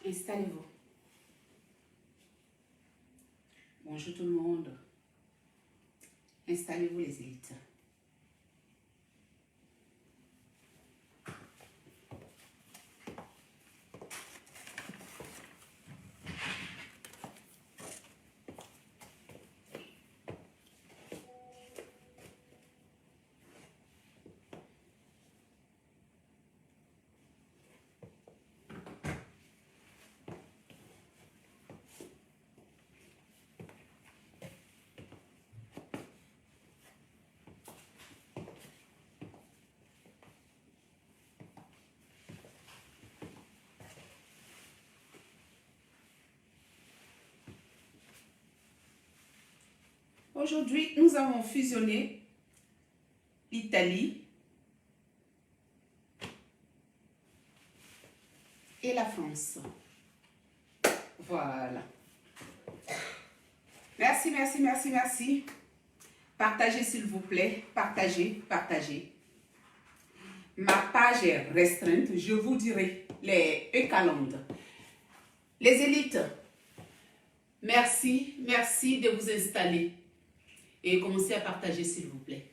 Installez-vous. Bonjour tout le monde. Installez-vous les élites. Aujourd'hui, nous avons fusionné l'Italie et la France. Voilà. Merci, merci, merci, merci. Partagez s'il vous plaît. Partagez, partagez. Ma page est restreinte. Je vous dirai les e-calendes. Les élites, merci, merci de vous installer. Et commencez à partager s'il vous plaît.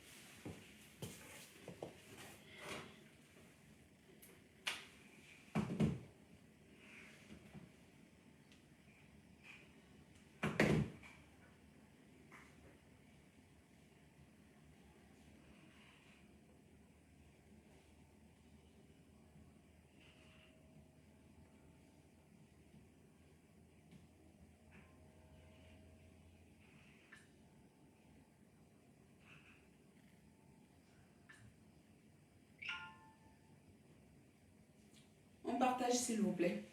On partage s'il vous plaît.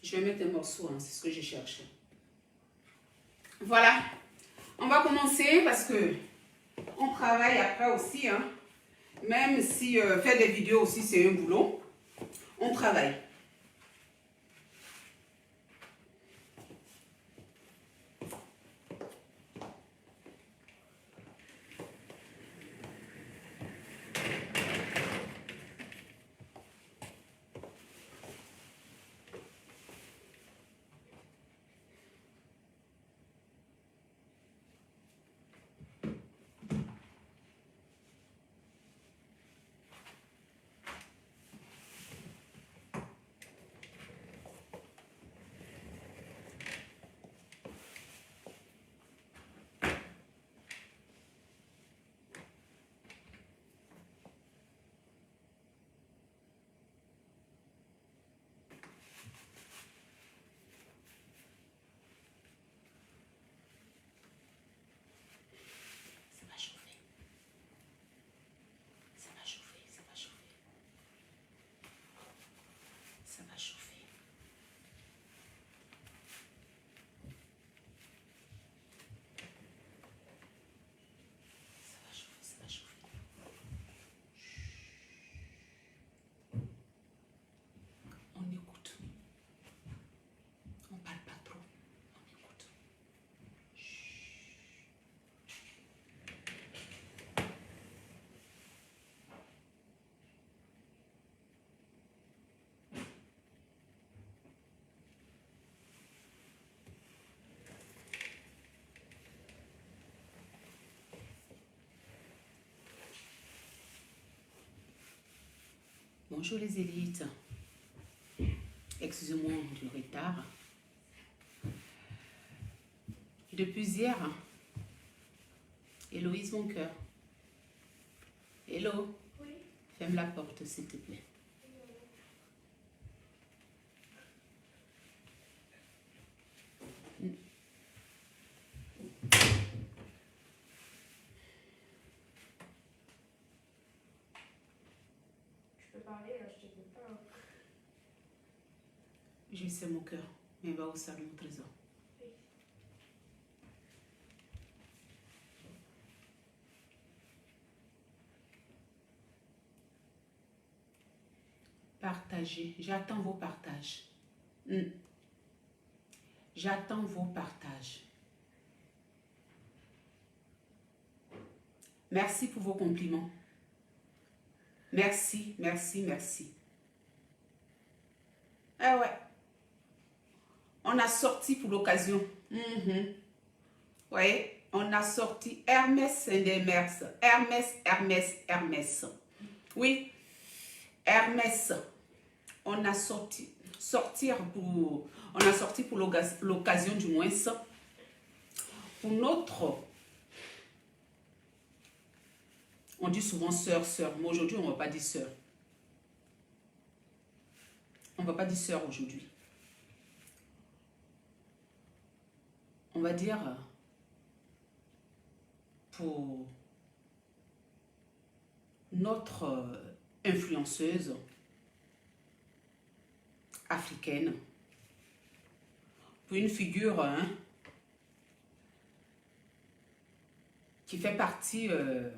Je vais mettre un morceau, hein, c'est ce que je cherche. Voilà. On va commencer parce que on travaille après aussi. Hein. Même si faire des vidéos aussi, c'est un boulot. On travaille. Bonjour les élites. Excusez-moi du retard. Depuis hier, Héloïse, mon cœur. Hello. Oui. Ferme la porte, s'il te plaît. Je sais mon cœur, mais va au salon au trésor. Oui. Partagez, j'attends vos partages. J'attends vos partages. Merci pour vos compliments. Merci, merci, merci. Ah ouais. On a sorti pour l'occasion. Voyez, on a sorti Hermès et Hermès. Hermès, Hermès, Hermès. Oui, Hermès. On a sorti. On a sorti pour l'occasion du moins. Pour notre... On dit souvent sœur, sœur. Mais aujourd'hui, on ne va pas dire sœur. On ne va pas dire sœur aujourd'hui. On va dire pour notre influenceuse africaine, pour une figure qui fait partie de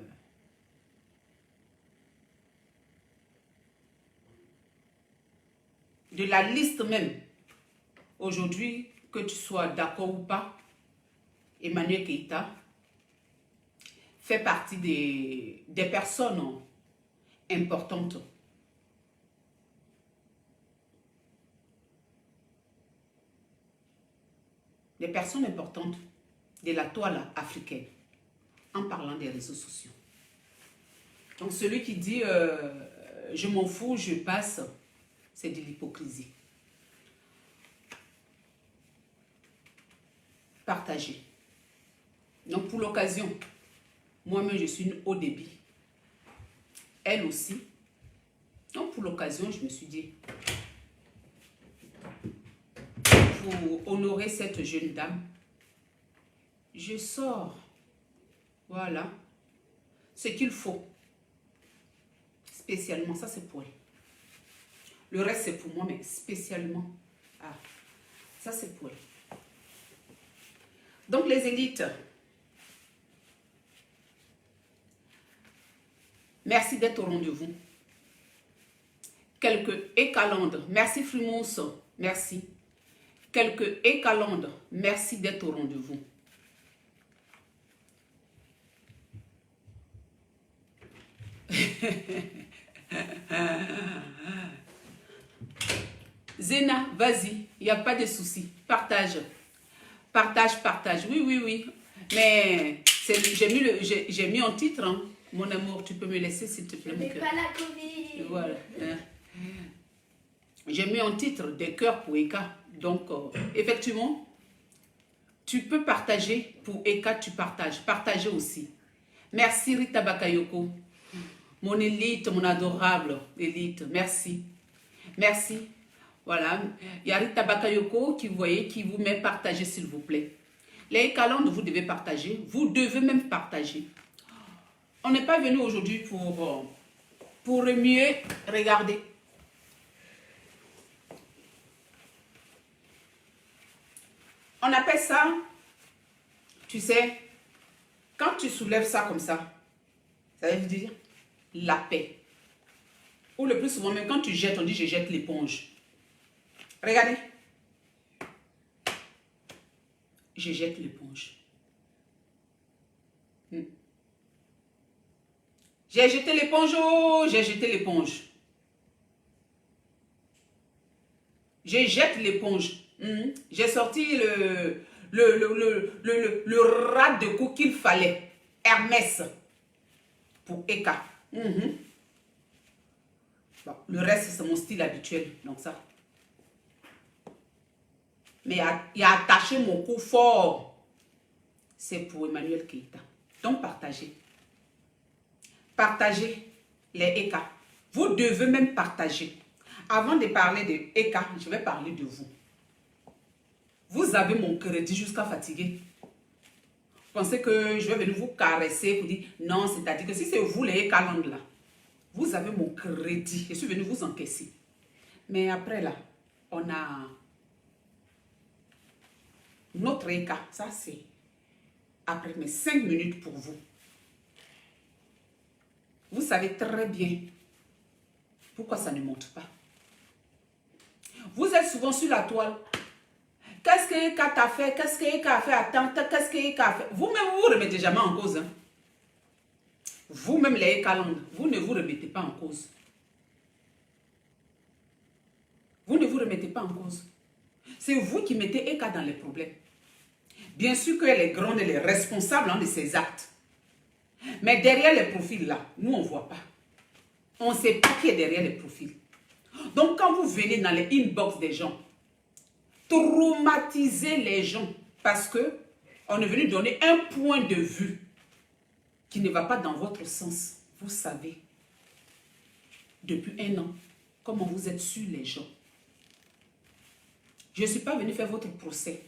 la liste même. Aujourd'hui, que tu sois d'accord ou pas, Emmanuel Keïta fait partie des personnes importantes. Des personnes importantes de la toile africaine en parlant des réseaux sociaux. Donc celui qui dit je m'en fous, je passe, c'est de l'hypocrisie. Partagez. Donc pour l'occasion, moi-même je suis une haut débit. Elle aussi. Donc pour l'occasion, je me suis dit, pour honorer cette jeune dame, je sors, voilà, ce qu'il faut. Spécialement, ça c'est pour elle. Le reste c'est pour moi, mais spécialement, ça c'est pour elle. Donc les élites, merci d'être au rendez-vous. Quelques écalandes, merci Frimousse, merci. Quelques écalandes, merci d'être au rendez-vous. Zéna, vas-y, il n'y a pas de souci. Partage. Partage, partage. Oui, oui, oui. Mais j'ai mis en titre, hein. Mon amour, tu peux me laisser s'il te plaît, mon cœur. Pas la Covid. Voilà. J'ai mis en titre des cœurs pour Eka. Donc, effectivement, tu peux partager. Pour Eka, tu partages. Partagez aussi. Merci Rita Bakayoko. Mon élite, mon adorable élite. Merci. Merci. Voilà. Il y a Rita Bakayoko qui, vous voyez, qui vous met partager, s'il vous plaît. Les calendes, vous devez partager. Vous devez même partager. On n'est pas venu aujourd'hui pour mieux regarder. On appelle ça, tu sais, quand tu soulèves ça comme ça veut dire la paix. Ou le plus souvent, même quand tu jettes, on dit je jette l'éponge. Regardez. Je jette l'éponge. J'ai jeté l'éponge, oh, j'ai jeté l'éponge. Je jette l'éponge. J'ai sorti le rat de cou qu'il fallait. Hermès. Pour Eka. Bon, le reste, c'est mon style habituel. Donc ça. Mais il y a attaché mon cou fort. C'est pour Emmanuel Keïta. Donc, partagez. Partagez les EK. Vous devez même partager. Avant de parler de EK, je vais parler de vous. Vous avez mon crédit jusqu'à fatiguer. Pensez que je vais venir vous caresser pour dire non, c'est-à-dire que si c'est vous les EK langues là, vous avez mon crédit. Je suis venu vous encaisser. Mais après là, on a notre EK. Ça c'est après mes 5 minutes pour vous. Vous savez très bien pourquoi ça ne monte pas. Vous êtes souvent sur la toile. Qu'est-ce que Eka t'a fait? Qu'est-ce que Eka a fait? Attends, qu'est-ce que Eka a fait? Vous-même, vous ne remettez jamais en cause. Hein? Vous-même, les Eka langues, vous ne vous remettez pas en cause. Vous ne vous remettez pas en cause. C'est vous qui mettez Eka dans les problèmes. Bien sûr que les grandes et les responsables de ces actes. Mais derrière les profils là, nous on ne voit pas. On ne sait pas qui est derrière les profils. Donc quand vous venez dans les inbox des gens, traumatisez les gens parce que on est venu donner un point de vue qui ne va pas dans votre sens. Vous savez, depuis 1 an, comment vous êtes sur les gens. Je ne suis pas venu faire votre procès.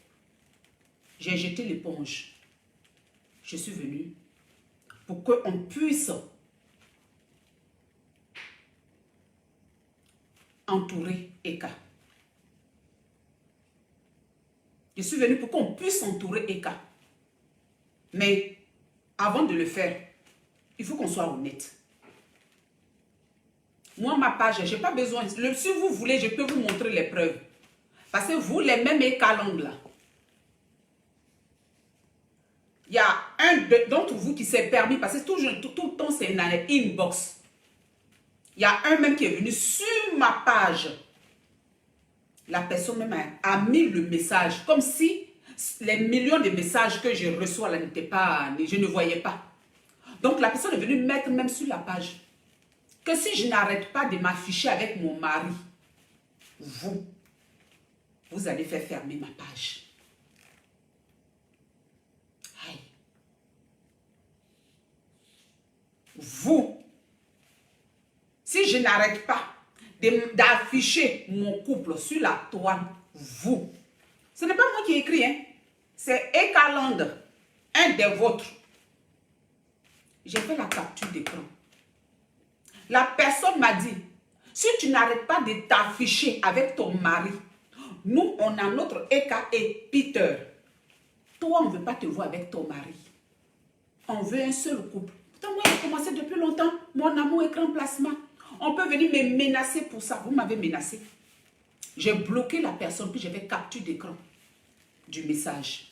J'ai jeté l'éponge. Je suis venu pour qu'on puisse entourer Eka. Je suis venu pour qu'on puisse entourer Eka. Mais avant de le faire, il faut qu'on soit honnête. Moi, ma page, je n'ai pas besoin. Si vous voulez, je peux vous montrer les preuves. Parce que vous, les mêmes Eka langues là, il y a un d'entre vous qui s'est permis, parce que tout le temps c'est dans les inbox. Il y a un même qui est venu sur ma page. La personne même a mis le message, comme si les millions de messages que je reçois là n'étaient pas, je ne voyais pas. Donc la personne est venue mettre même sur la page que si je n'arrête pas de m'afficher avec mon mari, vous allez faire fermer ma page. Aïe. Vous, si je n'arrête pas d'afficher mon couple sur la toile, vous, ce n'est pas moi qui ai écrit, hein? C'est Eka Land, un des vôtres. J'ai fait la capture d'écran. La personne m'a dit, si tu n'arrêtes pas de t'afficher avec ton mari, nous, on a notre Eka et Peter. Toi, on ne veut pas te voir avec ton mari. On veut un seul couple. Pourtant, moi, j'ai commencé depuis longtemps. Mon amour écran placement. On peut venir me menacer pour ça. Vous m'avez menacé. J'ai bloqué la personne, puis j'ai fait capture d'écran du message.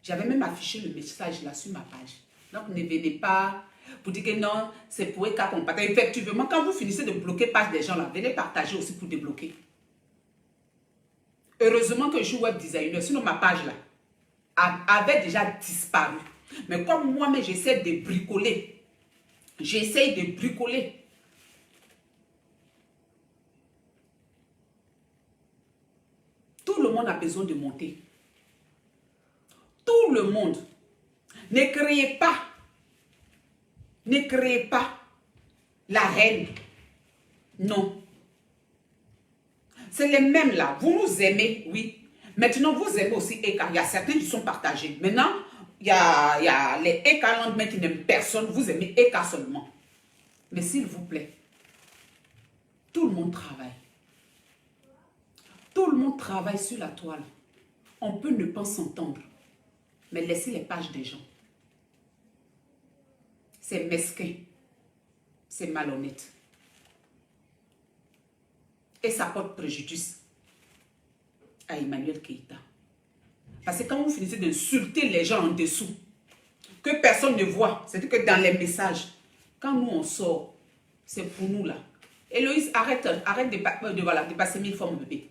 J'avais même affiché le message là sur ma page. Donc, ne venez pas pour dire que non, c'est pour Eka qu'on partage. Effectivement, quand vous finissez de bloquer page des gens là, venez partager aussi pour débloquer. Heureusement que je suis web designer, sinon ma page là avait déjà disparu. Mais comme moi-même, j'essaie de bricoler. J'essaie de bricoler. Tout le monde a besoin de monter. Tout le monde. Ne créez pas. Ne créez pas la reine. Non. C'est les mêmes là. Vous nous aimez, oui. Maintenant, vous aimez aussi Eka. Il y a certains qui sont partagés. Maintenant, il y a les Eka Land qui n'aiment personne. Vous aimez Eka seulement. Mais s'il vous plaît, tout le monde travaille. Tout le monde travaille sur la toile. On peut ne pas s'entendre. Mais laissez les pages des gens. C'est mesquin. C'est malhonnête. Et ça porte préjudice à Emmanuel Keïta. Parce que quand vous finissez d'insulter les gens en dessous, que personne ne voit, c'est-à-dire que dans les messages, quand nous on sort, c'est pour nous là. Héloïse, arrête de passer 1000 fois mon bébé.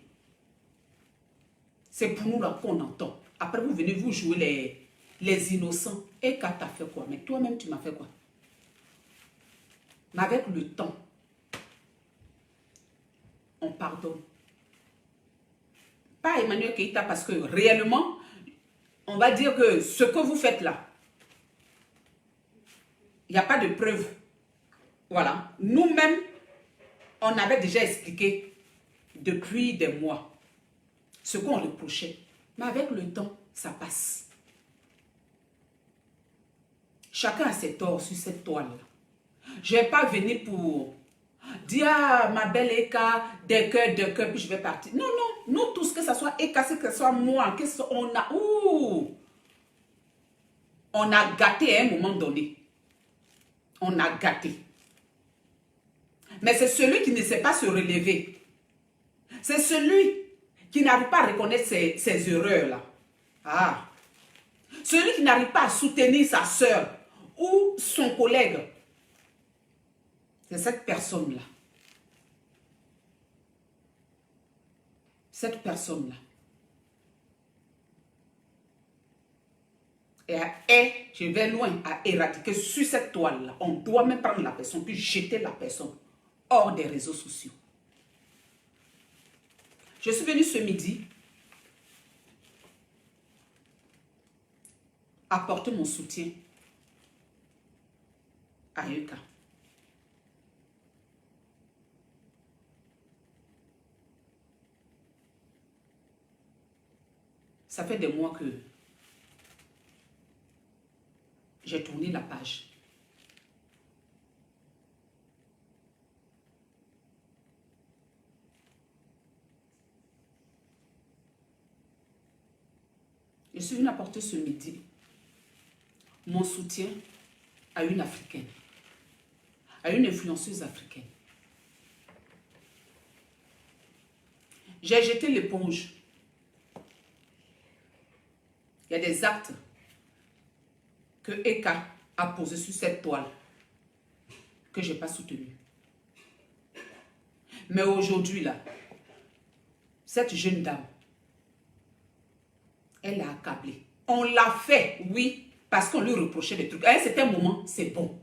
C'est pour nous là qu'on entend. Après vous venez vous jouer les innocents. Et quand t'as fait quoi? Mais toi-même tu m'as fait quoi? Mais avec le temps, on pardonne. Pas Emmanuel Keïta, parce que réellement, on va dire que ce que vous faites là, il n'y a pas de preuve. Voilà. Nous-mêmes, on avait déjà expliqué depuis des mois ce qu'on reprochait. Mais avec le temps, ça passe. Chacun a ses torts sur cette toile-là. Je ne vais pas venir pour dire à ma belle Eka, des cœurs, puis je vais partir. Non, non, nous tous, que ce soit Eka, que ce soit moi, on a gâté à un moment donné. On a gâté. Mais c'est celui qui ne sait pas se relever. C'est celui qui n'arrive pas à reconnaître ses erreurs-là. Ah. Celui qui n'arrive pas à soutenir sa soeur ou son collègue. C'est cette personne-là. Cette personne-là. Et je vais loin à éradiquer sur cette toile-là. On doit même prendre la personne puis jeter la personne hors des réseaux sociaux. Je suis venue ce midi apporter mon soutien à Eka. Ça fait des mois que j'ai tourné la page. Je suis venue apporter ce midi mon soutien à une Africaine, à une influenceuse africaine. J'ai jeté l'éponge. Il y a des actes que Eka a posés sur cette toile que je n'ai pas soutenu. Mais aujourd'hui, là, cette jeune dame, elle a accablé. On l'a fait, oui, parce qu'on lui reprochait des trucs. À un certain moment, c'est bon.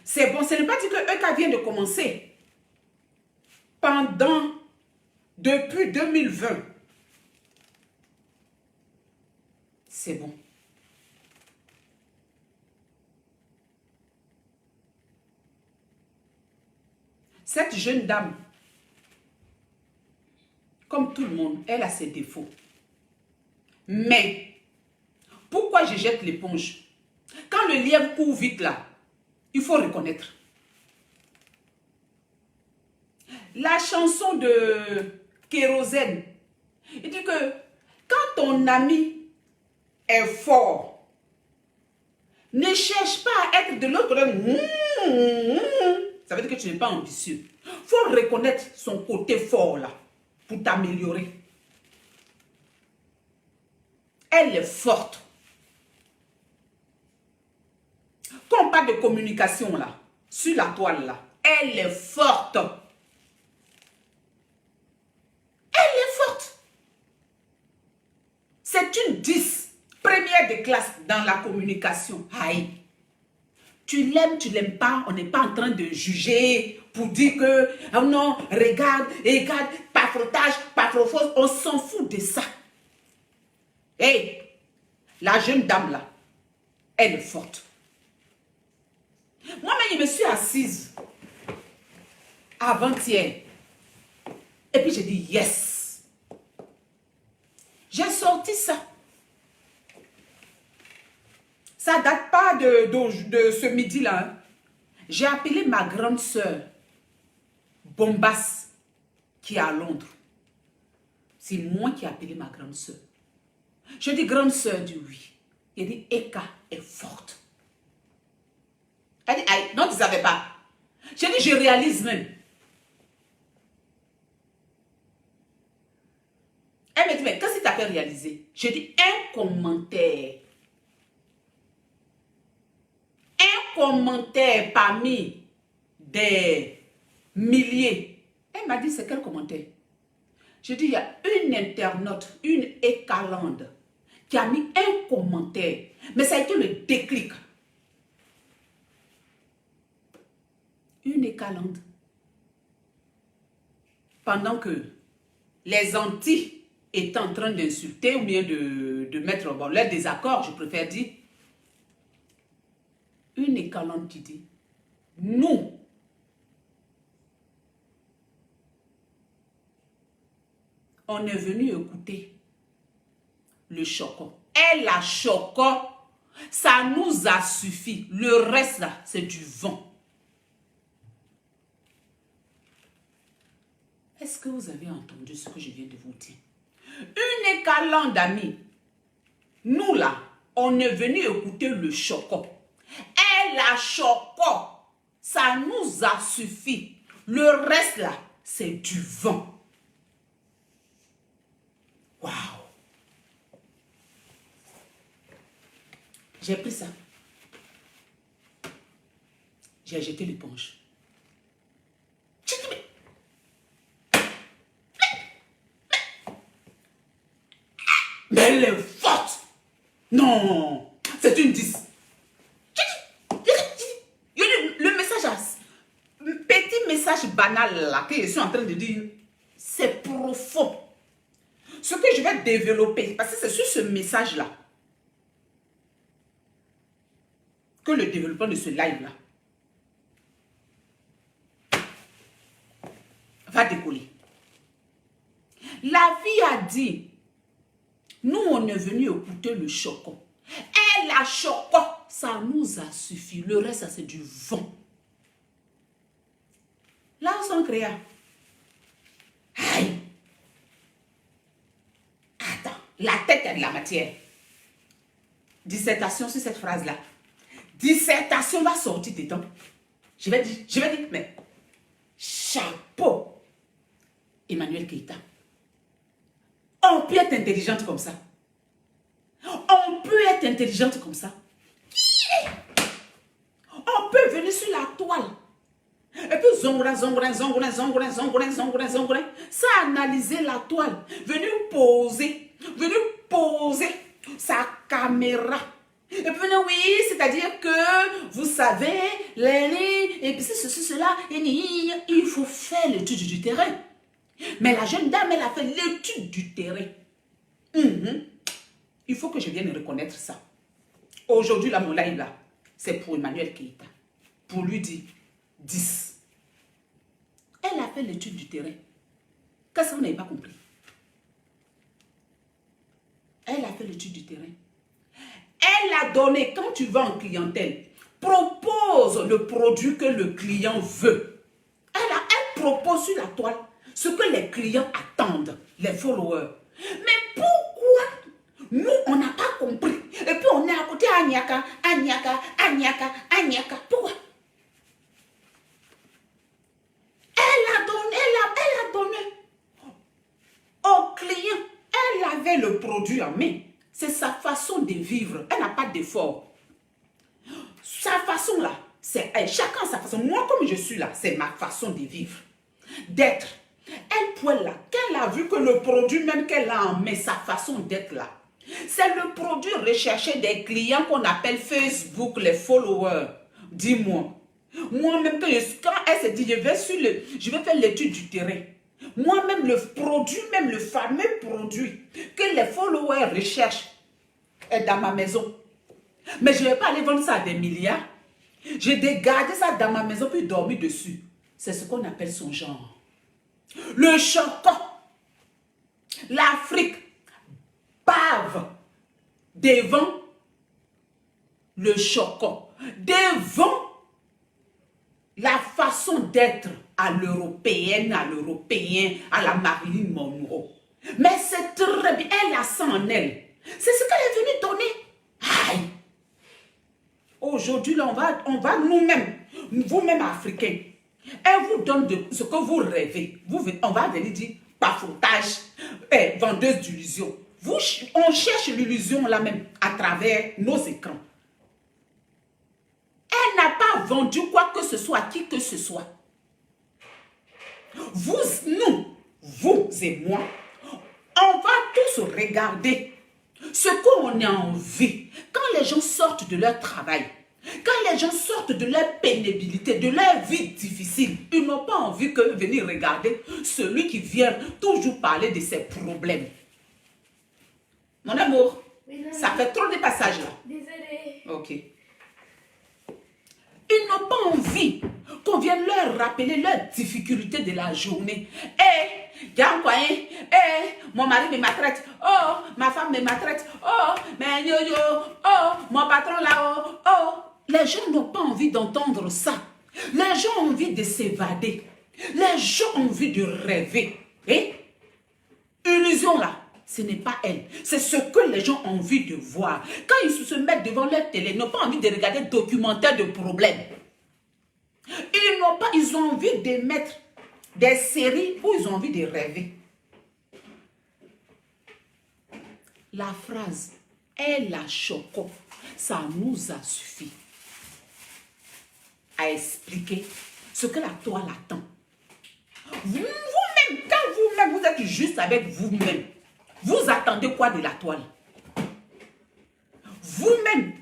C'est bon. Ce n'est pas dit que Eka vient de commencer. Depuis 2020, c'est bon. Cette jeune dame, comme tout le monde, elle a ses défauts. Mais, pourquoi je jette l'éponge? Quand le lièvre court vite là, il faut reconnaître. La chanson de Kérosène, il dit que quand ton ami est fort, ne cherche pas à être de l'autre côté. Ça veut dire que tu n'es pas ambitieux. Il faut reconnaître son côté fort là pour t'améliorer. Elle est forte. Quand on parle de communication là, sur la toile là, elle est forte. Elle est forte. C'est une 10, première de classe dans la communication. Aïe. Tu l'aimes, tu l'aimes pas, on n'est pas en train de juger pour dire que, oh non, regarde, pas frottage, pas frottage, on s'en fout de ça. Hey, la jeune dame là, elle est forte. Moi-même, je me suis assise avant-hier. Et puis j'ai dit yes. J'ai sorti ça. Ça ne date pas de ce midi-là. Hein. J'ai appelé ma grande sœur, Bombas, qui est à Londres. C'est moi qui ai appelé ma grande sœur. Je dis grande sœur, dit oui. Il dit Eka est forte. Elle dit, aïe, non, tu ne savais pas. J'ai dit, je réalise même. Elle me dit, mais qu'est-ce que tu as fait réaliser? J'ai dit, un commentaire. Un commentaire parmi des milliers. Elle m'a dit, c'est quel commentaire? J'ai dit, il y a une internaute, une Ekalande, qui a mis un commentaire. Mais ça a été le déclic. Une Ekalande. pendant que les Antilles étaient en train d'insulter ou bien de mettre bon, leur désaccord, je préfère dire, une écalante qui dit, nous, on est venu écouter le Choko. Et la Choko, ça nous a suffi. Le reste là, c'est du vent. Est-ce que vous avez entendu ce que je viens de vous dire? Une écalante d'amis. Nous là, on est venu écouter le Choko. Et la Choko, ça nous a suffi. Le reste là, c'est du vent. Waouh! J'ai pris ça. J'ai jeté l'éponge. Mais elle est forte. Non, c'est une 10. Le message, petit message banal là que je suis en train de dire, c'est profond. Ce que je vais développer, parce que c'est sur ce message-là que le développement de ce live-là va décoller. La vie a dit, nous on est venu écouter le Choko. Et la Choko, ça nous a suffi. Le reste, ça c'est du vent. Là, on s'en créa. Aïe. Attends, la tête a de la matière. Dissertation sur cette phrase-là. Dissertation va sortir dedans. Je vais dire, mais chapeau, Emmanuel Keïta. On peut être intelligente comme ça. On peut être intelligente comme ça. On peut venir sur la toile. Et puis zongrin, ça analyser la toile. Venir poser sa caméra. Et puis oui, c'est-à-dire que vous savez, et puis ceci, cela, il faut faire l'étude du terrain. Mais la jeune dame, elle a fait l'étude du terrain. Il faut que je vienne reconnaître ça. Aujourd'hui, là, mon live, là, c'est pour Emmanuel Keïta. Pour lui dire 10. Elle a fait l'étude du terrain. Qu'est-ce que vous n'avez pas compris? Elle a fait l'étude du terrain. Elle a donné, quand tu vas en clientèle, propose le produit que le client veut. Elle propose sur la toile ce que les clients attendent, les followers. Mais pourquoi nous, on n'a pas compris? Et puis on est à côté Agnaka. Pourquoi? Elle a donné au client. Elle avait le produit en main. C'est sa façon de vivre. Elle n'a pas d'effort. Sa façon là, c'est chacun sa façon. Moi, comme je suis là, c'est ma façon de vivre, d'être. Elle pouvait là, qu'elle a vu que le produit même qu'elle a en main, sa façon d'être là, c'est le produit recherché des clients qu'on appelle Facebook, les followers. Dis-moi. Moi-même, quand elle s'est dit, je vais faire l'étude du terrain. Moi-même, le produit, même le fameux produit que les followers recherchent est dans ma maison. Mais je ne vais pas aller vendre ça à des milliards. J'ai gardé ça dans ma maison puis dormir dessus. C'est ce qu'on appelle son genre. Le Choko, l'Afrique bave devant le Choko, devant la façon d'être à l'européenne, à l'européen, à la Marilyn Monroe. Mais c'est très bien, elle a ça en elle. C'est ce qu'elle est venue donner. Aïe! Aujourd'hui, on va nous-mêmes, vous-même Africains, elle vous donne ce que vous rêvez. On va venir dire bafoutage, vendeuse d'illusions. On cherche l'illusion là même à travers nos écrans. Elle n'a pas vendu quoi que ce soit à qui que ce soit. Vous et moi, on va tous regarder ce qu'on a envie. Quand les gens sortent de leur travail, quand les gens sortent de leur pénibilité, de leur vie difficile, ils n'ont pas envie que venir regarder celui qui vient toujours parler de ses problèmes. Mon amour, Oui, non, ça fait trop de passages là. Désolée. Ok. Ils n'ont pas envie qu'on vienne leur rappeler leurs difficultés de la journée. Mon mari me maltraite. Oh, ma femme me maltraite. Oh, mais yo-yo. Oh, mon patron là-haut. Oh. Les gens n'ont pas envie d'entendre ça. Les gens ont envie de s'évader. Les gens ont envie de rêver. Illusion là. Ce n'est pas elle. C'est ce que les gens ont envie de voir. Quand ils se mettent devant leur télé, ils n'ont pas envie de regarder documentaires de problèmes. Ils ont envie de mettre des séries où ils ont envie de rêver. La phrase « Elle a choqué », ça nous a suffi à expliquer ce que la toile attend. Vous-même, quand vous-même, vous êtes juste avec vous-même, vous attendez quoi de la toile? Vous-même,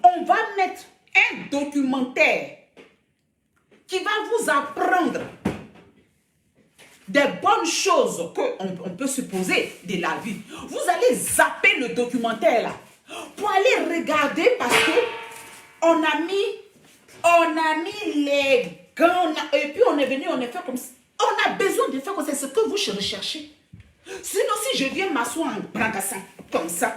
on va mettre un documentaire qui va vous apprendre des bonnes choses qu'on peut supposer de la vie. Vous allez zapper le documentaire là pour aller regarder parce que on a mis les gants et puis on est venu, on est fait comme ça. On a besoin de faire comme ça, c'est ce que vous recherchez. Sinon, si je viens m'asseoir en bracassant comme ça,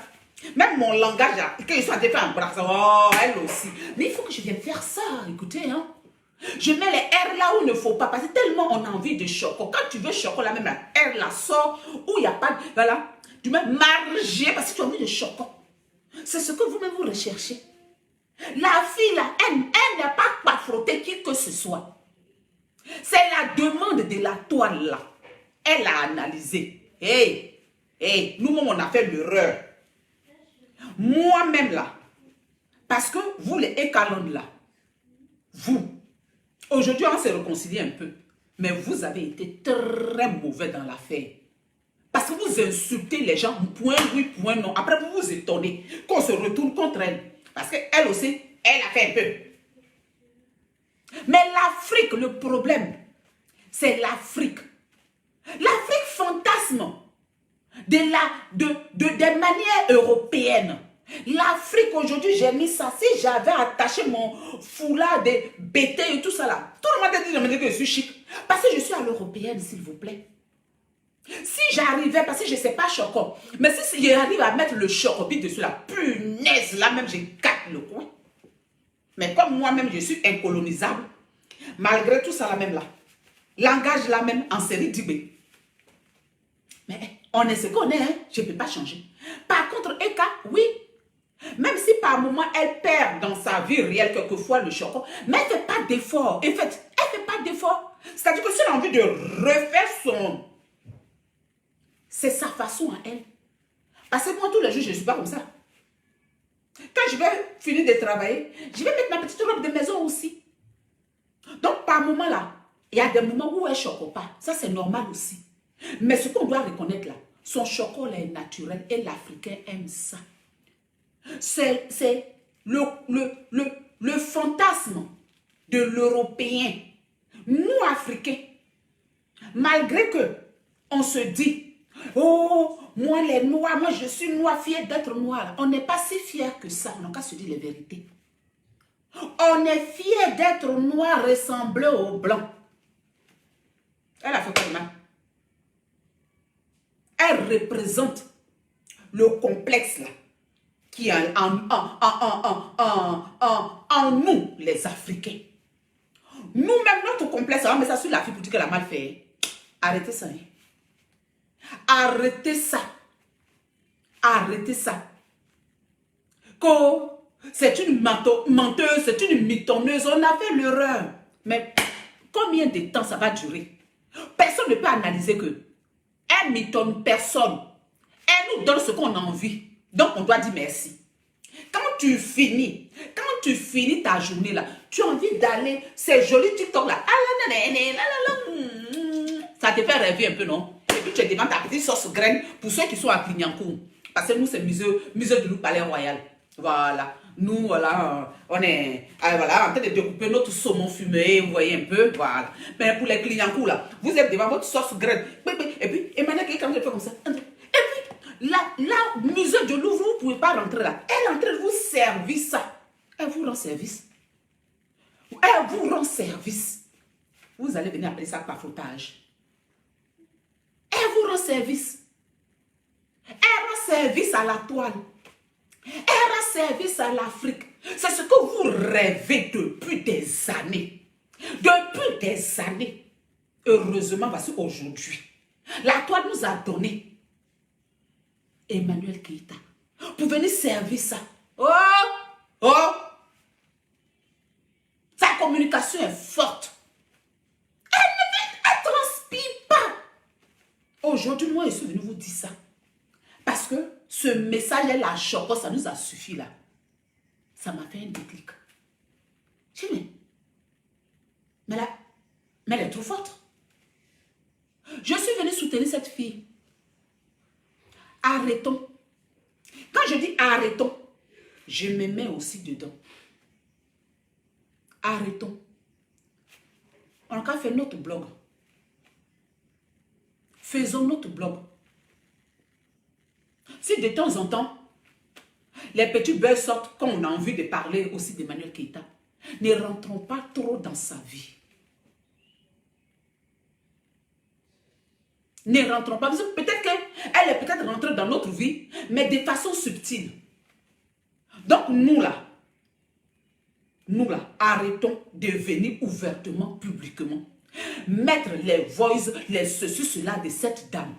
même mon langage là, que je sois fait en bracassant, oh, elle aussi. Mais il faut que je vienne faire ça, écoutez, hein. Je mets les R là où il ne faut pas, parce que tellement on a envie de choco. Quand tu veux choco, là même la R là sort, où il n'y a pas de... Voilà, tu mets marger parce que tu as envie de choco. C'est ce que vous-même vous recherchez. La fille là, elle n'a pas frotter qui que ce soit. C'est la demande de la toile là. Elle a analysé. Nous-mêmes on a fait l'erreur. Moi-même là, parce que vous les écalandes là, vous, aujourd'hui, on s'est réconcilié un peu. Mais vous avez été très mauvais dans l'affaire. Parce que vous insultez les gens, point oui, point non. Après, vous vous étonnez qu'on se retourne contre elle. Parce qu'elle aussi, elle a fait un peu. Mais l'Afrique, le problème, c'est l'Afrique. L'Afrique fantasme des manières européennes. L'Afrique aujourd'hui, j'ai mis ça. Si j'avais attaché mon foulard de bété et tout ça là, tout le monde me dit que je suis chic. Parce que je suis à l'européenne, s'il vous plaît. Si j'arrivais, parce que je ne sais pas choco, mais si j'arrive à mettre le chocobit dessus la punaise, là même, j'ai quatre le coin. Mais comme moi-même, je suis incolonisable, malgré tout ça là même là, langage là même en série d'Ibé. Mais on est ce qu'on est, hein? Je ne peux pas changer. Par contre, Eka, oui. Même si par moment, elle perd dans sa vie réelle quelquefois le chocolat, mais elle ne fait pas d'effort. En fait, elle ne fait pas d'effort. C'est-à-dire que si elle a envie de refaire son... C'est sa façon à elle. Parce que moi, tous les jours, je ne suis pas comme ça. Quand je vais finir de travailler, je vais mettre ma petite robe de maison aussi. Donc, par moment là, il y a des moments où elle ne choque pas. Ça, c'est normal aussi. Mais ce qu'on doit reconnaître là, son chocolat est naturel et l'Africain aime ça. C'est le fantasme de l'Européen. Nous, Africains, malgré que on se dit, oh, moi les Noirs, moi je suis noir, fier d'être noir. On n'est pas si fiers que ça, on n'a qu'à se dire les vérités. On est fier d'être noir, ressembler aux blancs. Elle a fait quoi de mal? Elle représente le complexe là, qui est en nous, les Africains. Nous-mêmes, notre complexe, on met ça sur la fille pour dire qu'elle a mal fait. Arrêtez ça. Hein. Arrêtez ça. Arrêtez ça. C'est une menteuse, c'est une mitonneuse. On a fait l'erreur. Mais combien de temps ça va durer? Personne ne peut analyser que elle mitonne personne. Elle nous donne ce qu'on a envie. Donc, on doit dire merci. Quand tu finis ta journée là, tu as envie d'aller, ces jolis TikTok là, ça te fait rêver un peu, non? Et puis tu es devant ta petite sauce graine pour ceux qui sont à Clignancourt. Parce que nous, c'est musée de loup palais royal. Voilà. Nous, voilà, on est voilà, en train de découper notre saumon fumé, vous voyez un peu, voilà. Mais pour les clients cool, là, vous êtes devant votre sauce graine. Et puis, Emmanuel, quand je fais comme ça, et puis, la musée de Louvre, vous ne pouvez pas rentrer là. Elle est en train de vous servir ça. Elle vous rend service. Elle vous rend service. Vous allez venir appeler ça pafoutage. Elle vous rend service. Elle rend service à la toile. Elle rend service à l'Afrique. C'est ce que vous rêvez depuis des années. Depuis des années. Heureusement, voici aujourd'hui. La toile nous a donné Emmanuel Keïta pour venir servir ça. Oh! Oh! Sa communication est forte. Elle transpire pas. Aujourd'hui, moi, je suis venu vous dire ça. Parce que ce message est la choco, ça nous a suffi là. Ça m'a fait un déclic. J'ai dit, mais elle est trop forte. Je suis venue soutenir cette fille. Arrêtons. Quand je dis arrêtons, je me mets aussi dedans. Arrêtons. On a fait notre blog. Faisons notre blog. Si de temps en temps, les petits buzz sortent quand on a envie de parler aussi d'Emmanuel Keïta, ne rentrons pas trop dans sa vie. Ne rentrons pas. Peut-être qu'elle est peut-être rentrée dans notre vie, mais de façon subtile. Donc nous là, arrêtons de venir ouvertement, publiquement, mettre les voices, les ceci, cela de cette dame.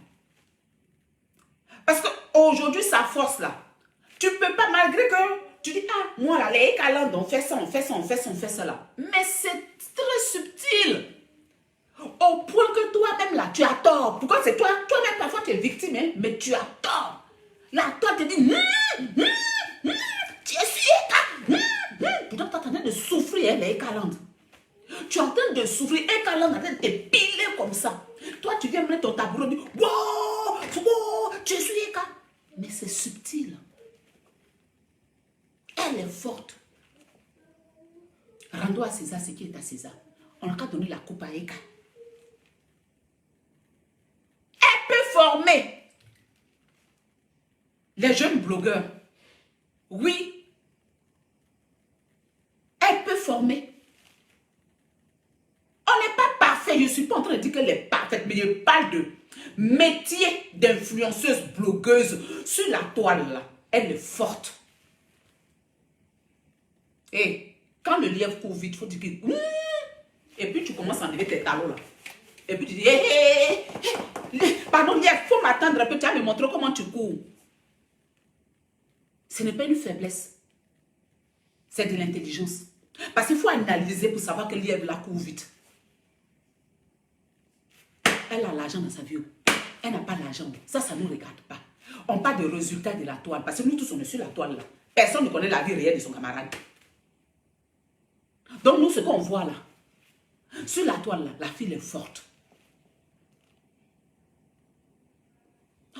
Parce qu'aujourd'hui, sa force là, tu ne peux pas, malgré que tu dis, ah, moi là, les calandes, on fait ça, on fait ça, on fait ça, on fait ça là. Mais c'est très subtil. Au point que toi-même là, tu as tort. Pourquoi c'est toi? Toi-même, parfois, tu es victime, hein, mais tu as tort. Là, toi, tu te dis, tu es sûr, pourtant, tu es en train de souffrir, hein, les calandes. Tu es en train de souffrir, et calandes en train de te piler comme ça. Toi, tu viens mettre ton tabouret, tu dis, wow, tu es sûr, mais c'est subtil. Elle est forte. Rendons à César ce qui est à César. On a qu'à donner la coupe à Eka. Elle peut former les jeunes blogueurs. Oui. Elle peut former. On n'est pas parfait. Je ne suis pas en train de dire qu'elle est parfaite, mais je parle de métier d'influenceuse blogueuse sur la toile là. Elle est forte. Et quand le lièvre court vite, il faut dire que... Et puis tu commences à enlever tes talons là. Et puis tu dis, pardon lièvre, il faut m'attendre un peu, tu vas me montrer comment tu cours. Ce n'est pas une faiblesse. C'est de l'intelligence. Parce qu'il faut analyser pour savoir que le lièvre là court vite. Elle a l'argent dans sa vie. Elle n'a pas l'argent. Ça ne nous regarde pas. On parle de résultats de la toile. Parce que nous tous, on est sur la toile là. Personne ne connaît la vie réelle de son camarade. Donc nous, ce qu'on voit là, sur la toile là, la fille est forte.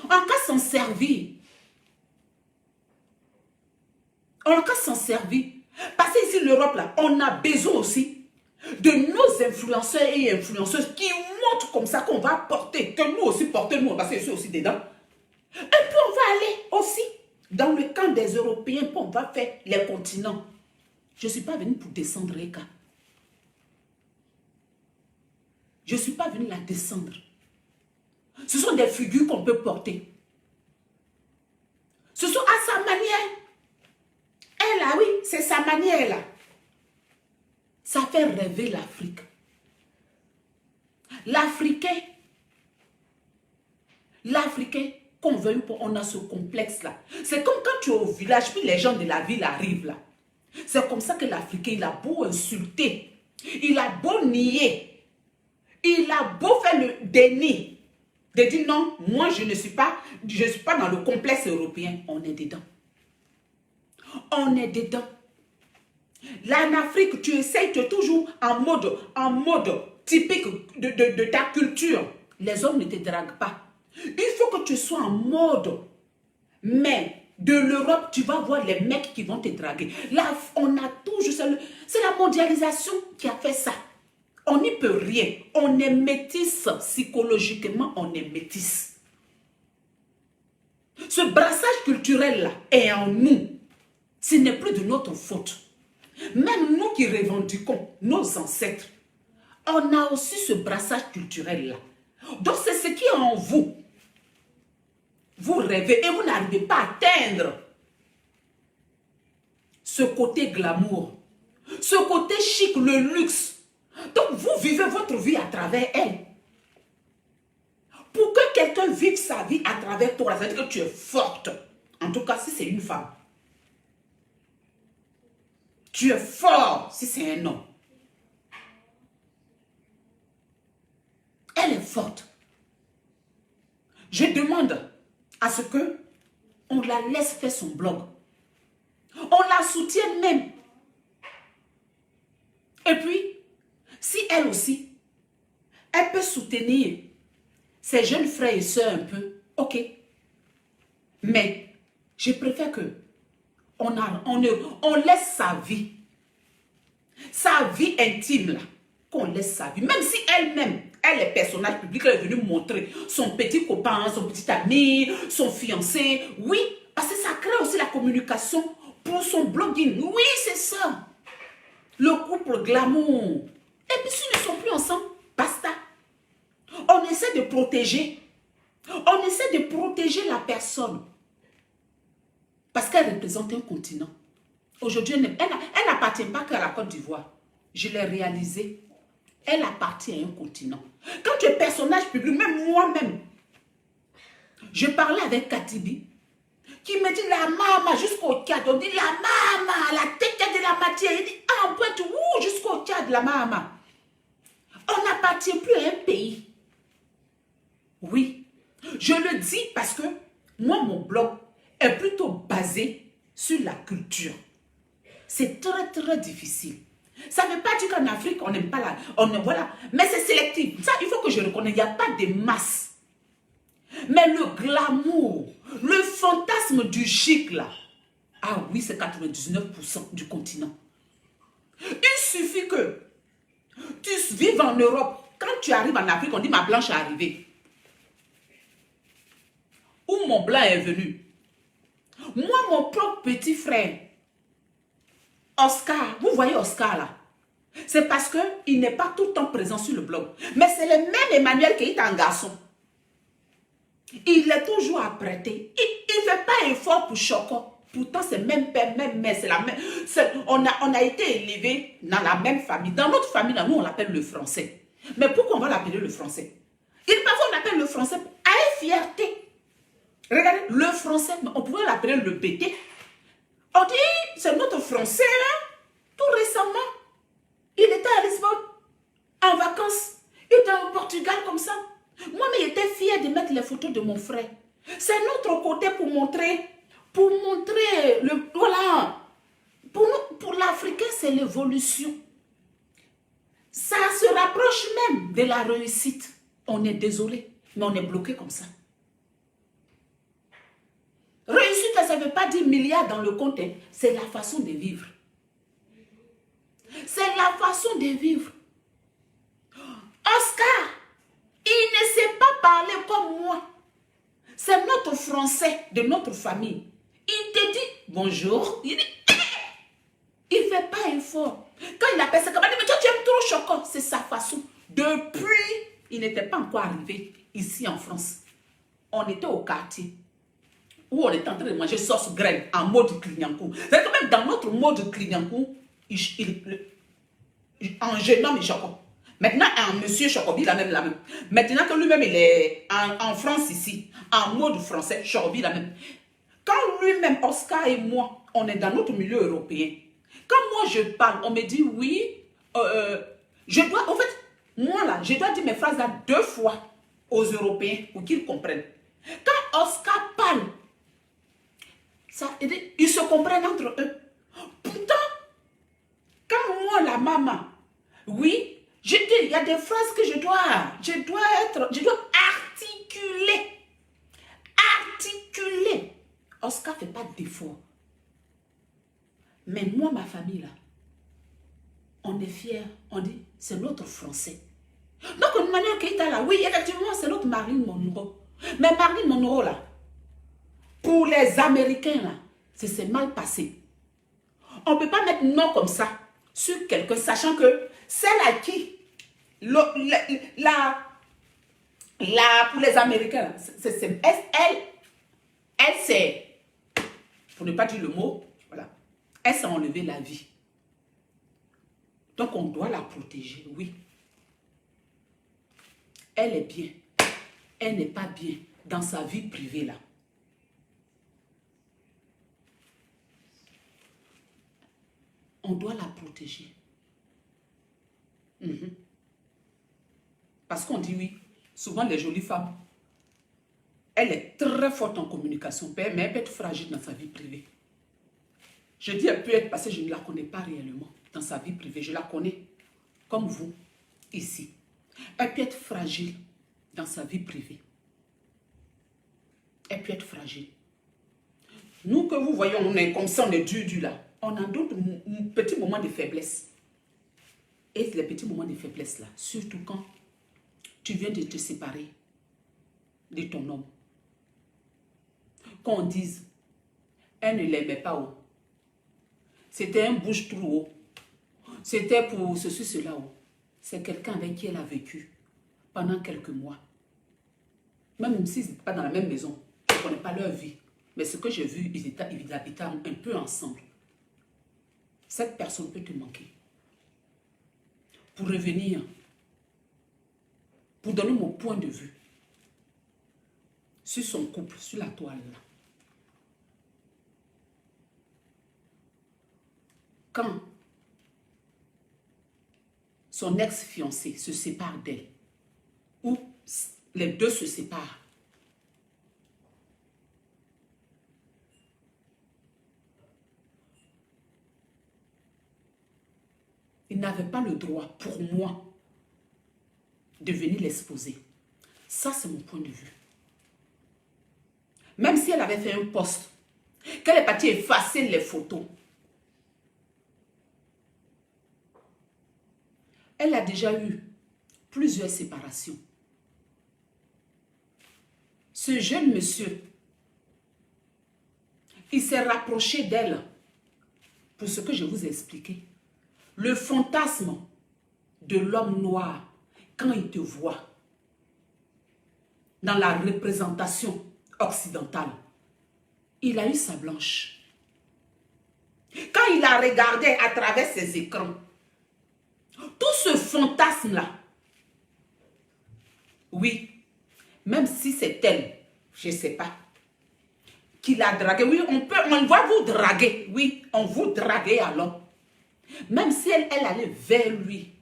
On n'a qu'à s'en servir. On n'a qu'à s'en servir. Parce que ici, l'Europe là, on a besoin aussi de nos influenceurs et influenceuses qui montrent comme ça qu'on va porter, que nous aussi porter, nous, parce que je suis aussi dedans. Et puis on va aller aussi dans le camp des Européens, puis on va faire les continents. Je ne suis pas venue pour descendre Eka. Je ne suis pas venue la descendre. Ce sont des figures qu'on peut porter. Ce sont à sa manière. Elle là, oui, c'est sa manière là. Ça fait rêver l'Afrique. L'Africain, qu'on veuille ou pas, on a ce complexe là. C'est comme quand tu es au village, puis les gens de la ville arrivent là. C'est comme ça que l'Africain, il a beau insulter, il a beau nier, il a beau faire le déni, de dire non, moi je ne suis pas dans le complexe européen. On est dedans. On est dedans. Là en Afrique, tu essayes, tu es toujours en mode typique de ta culture. Les hommes ne te draguent pas. Il faut que tu sois en mode, mais de l'Europe, tu vas voir les mecs qui vont te draguer. Là, on a toujours... C'est la mondialisation qui a fait ça. On n'y peut rien. On est métis. Psychologiquement, on est métis. Ce brassage culturel-là est en nous. Ce n'est plus de notre faute. Même nous qui revendiquons nos ancêtres, on a aussi ce brassage culturel-là. Donc, c'est ce qui est en vous. Vous rêvez et vous n'arrivez pas à atteindre ce côté glamour, ce côté chic, le luxe. Donc, vous vivez votre vie à travers elle. Pour que quelqu'un vive sa vie à travers toi, ça veut dire que tu es forte. En tout cas, si c'est une femme. Tu es fort si c'est un homme. Elle est forte. Je demande à ce que on la laisse faire son blog. On la soutienne même. Et puis, si elle aussi, elle peut soutenir ses jeunes frères et sœurs un peu, ok. Mais je préfère que on laisse sa vie intime là, qu'on laisse sa vie. Même si elle-même, elle est personnage public, elle est venue montrer son petit copain, son petit ami, son fiancé. Oui, parce que ça crée aussi la communication pour son blogging. Oui, c'est ça. Le couple glamour. Et puis s'ils ne sont plus ensemble, basta. On essaie de protéger. On essaie de protéger la personne. Parce qu'elle représente un continent. Aujourd'hui, elle n'appartient pas qu'à la Côte d'Ivoire. Je l'ai réalisé. Elle appartient à un continent. Quand tu es personnage public, même moi-même, je parlais avec Katibi, qui me dit la maman jusqu'au Tchad. On dit la maman, la tête de la matière. Il dit en pointe, jusqu'au Tchad, la maman. On n'appartient plus à un pays. Oui, je le dis parce que moi, mon blog est plutôt basé sur la culture. C'est très, très difficile. Ça ne veut pas dire qu'en Afrique, on n'aime pas voilà. Mais c'est sélectif. Ça, il faut que je reconnaisse. Il n'y a pas de masse. Mais le glamour, le fantasme du chic, là. Ah oui, c'est 99% du continent. Il suffit que tu vives en Europe. Quand tu arrives en Afrique, on dit ma blanche est arrivée. Ou mon blanc est venu. Moi, mon propre petit frère, Oscar, vous voyez Oscar là, c'est parce qu'il n'est pas tout le temps présent sur le blog. Mais c'est le même Emmanuel qui est un garçon. Il est toujours apprêté. Il ne fait pas effort pour Choco. Pourtant, c'est même père, même mère, c'est la même. On a été élevés dans la même famille. Dans notre famille, là, nous, on l'appelle le français. Mais pourquoi on va l'appeler le français? Parfois, on appelle le français avec fierté. Regardez, le français, on pourrait l'appeler le BT. On dit, c'est notre français, hein? Tout récemment, il était à Lisbonne, en vacances. Il était au Portugal comme ça. Moi, mais j'étais fière de mettre les photos de mon frère. C'est notre côté pour montrer voilà. Pour l'Africain, c'est l'évolution. Ça se rapproche même de la réussite. On est désolé, mais on est bloqué comme ça. Réussite, ça ne veut pas dire milliards dans le compte. C'est la façon de vivre. C'est la façon de vivre. Oscar, il ne sait pas parler comme moi. C'est notre français de notre famille. Il te dit bonjour. Il dit, il ne fait pas effort. Quand il appelle ça, il dit, mais toi tu aimes trop Choco. C'est sa façon. Depuis, il n'était pas encore arrivé ici en France. On était au quartier où on était en train de manger sauce graine en mode clignancourt. C'est quand même dans notre mode clignancourt, en jeune homme, il Choco. Maintenant, un monsieur Chocobi, il a même la même. Maintenant que lui-même, il est en France ici, en mode français, Chocobi, la même. Quand lui-même, Oscar et moi, on est dans notre milieu européen, quand moi je parle, on me dit oui, je dois, en fait, moi là, je dois dire mes phrases là 2 fois aux Européens pour qu'ils comprennent. Quand Oscar parle, ça, ils se comprennent entre eux. Pourtant, quand moi, la maman, oui, je dis, il y a des phrases que je dois articuler. Articuler. Oscar ne fait pas d'effort. Mais moi, ma famille, là, on est fiers. On dit, c'est notre français. Donc, Manuel Keïta, là, oui, effectivement, c'est notre Marilyn Monroe. Mais Marilyn Monroe, là, pour les Américains, là, c'est mal passé. On ne peut pas mettre non comme ça sur quelqu'un, sachant que celle à qui, pour les Américains, elle s'est, pour ne pas dire le mot, voilà, elle s'est enlevée la vie. Donc, on doit la protéger, oui. Elle est bien. Elle n'est pas bien dans sa vie privée, là. On doit la protéger. Parce qu'on dit oui, souvent les jolies femmes, elle est très forte en communication, mais elle peut être fragile dans sa vie privée. Je dis elle peut être parce que je ne la connais pas réellement dans sa vie privée. Je la connais comme vous, ici. Elle peut être fragile dans sa vie privée. Elle peut être fragile. Nous que vous voyez, on est comme ça, on est dur là. On a d'autres petits moments de faiblesse. Et les petits moments de faiblesse là, surtout quand tu viens de te séparer de ton homme. Qu'on dise, elle ne l'aimait pas haut. C'était un bouche-trou haut. C'était pour ceci, cela haut. C'est quelqu'un avec qui elle a vécu pendant quelques mois. Même s'ils n'étaient pas dans la même maison, je ne connais pas leur vie. Mais ce que j'ai vu, ils habitaient un peu ensemble. Cette personne peut te manquer. Pour revenir, pour donner mon point de vue sur son couple, sur la toile là. Quand son ex-fiancé se sépare d'elle, ou les deux se séparent, il n'avait pas le droit, pour moi, de venir l'exposer. Ça, c'est mon point de vue. Même si elle avait fait un post, qu'elle est partie effacer les photos, elle a déjà eu plusieurs séparations. Ce jeune monsieur, il s'est rapproché d'elle pour ce que je vous ai expliqué. Le fantasme de l'homme noir, quand il te voit dans la représentation occidentale, il a eu sa blanche. Quand il a regardé à travers ses écrans, tout ce fantasme-là, oui, même si c'est elle, je ne sais pas, qui l'a dragué, oui, on va vous draguer, oui, on vous draguer alors. Même si elle allait vers lui,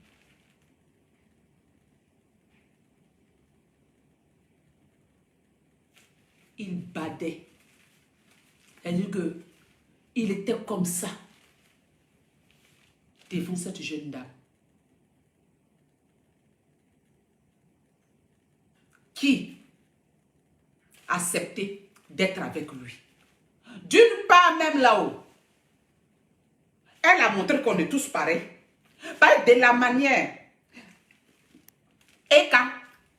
il badait. Elle dit que il était comme ça devant cette jeune dame qui acceptait d'être avec lui. D'une part, même là-haut, elle a montré qu'on est tous pareils. De la manière. Et quand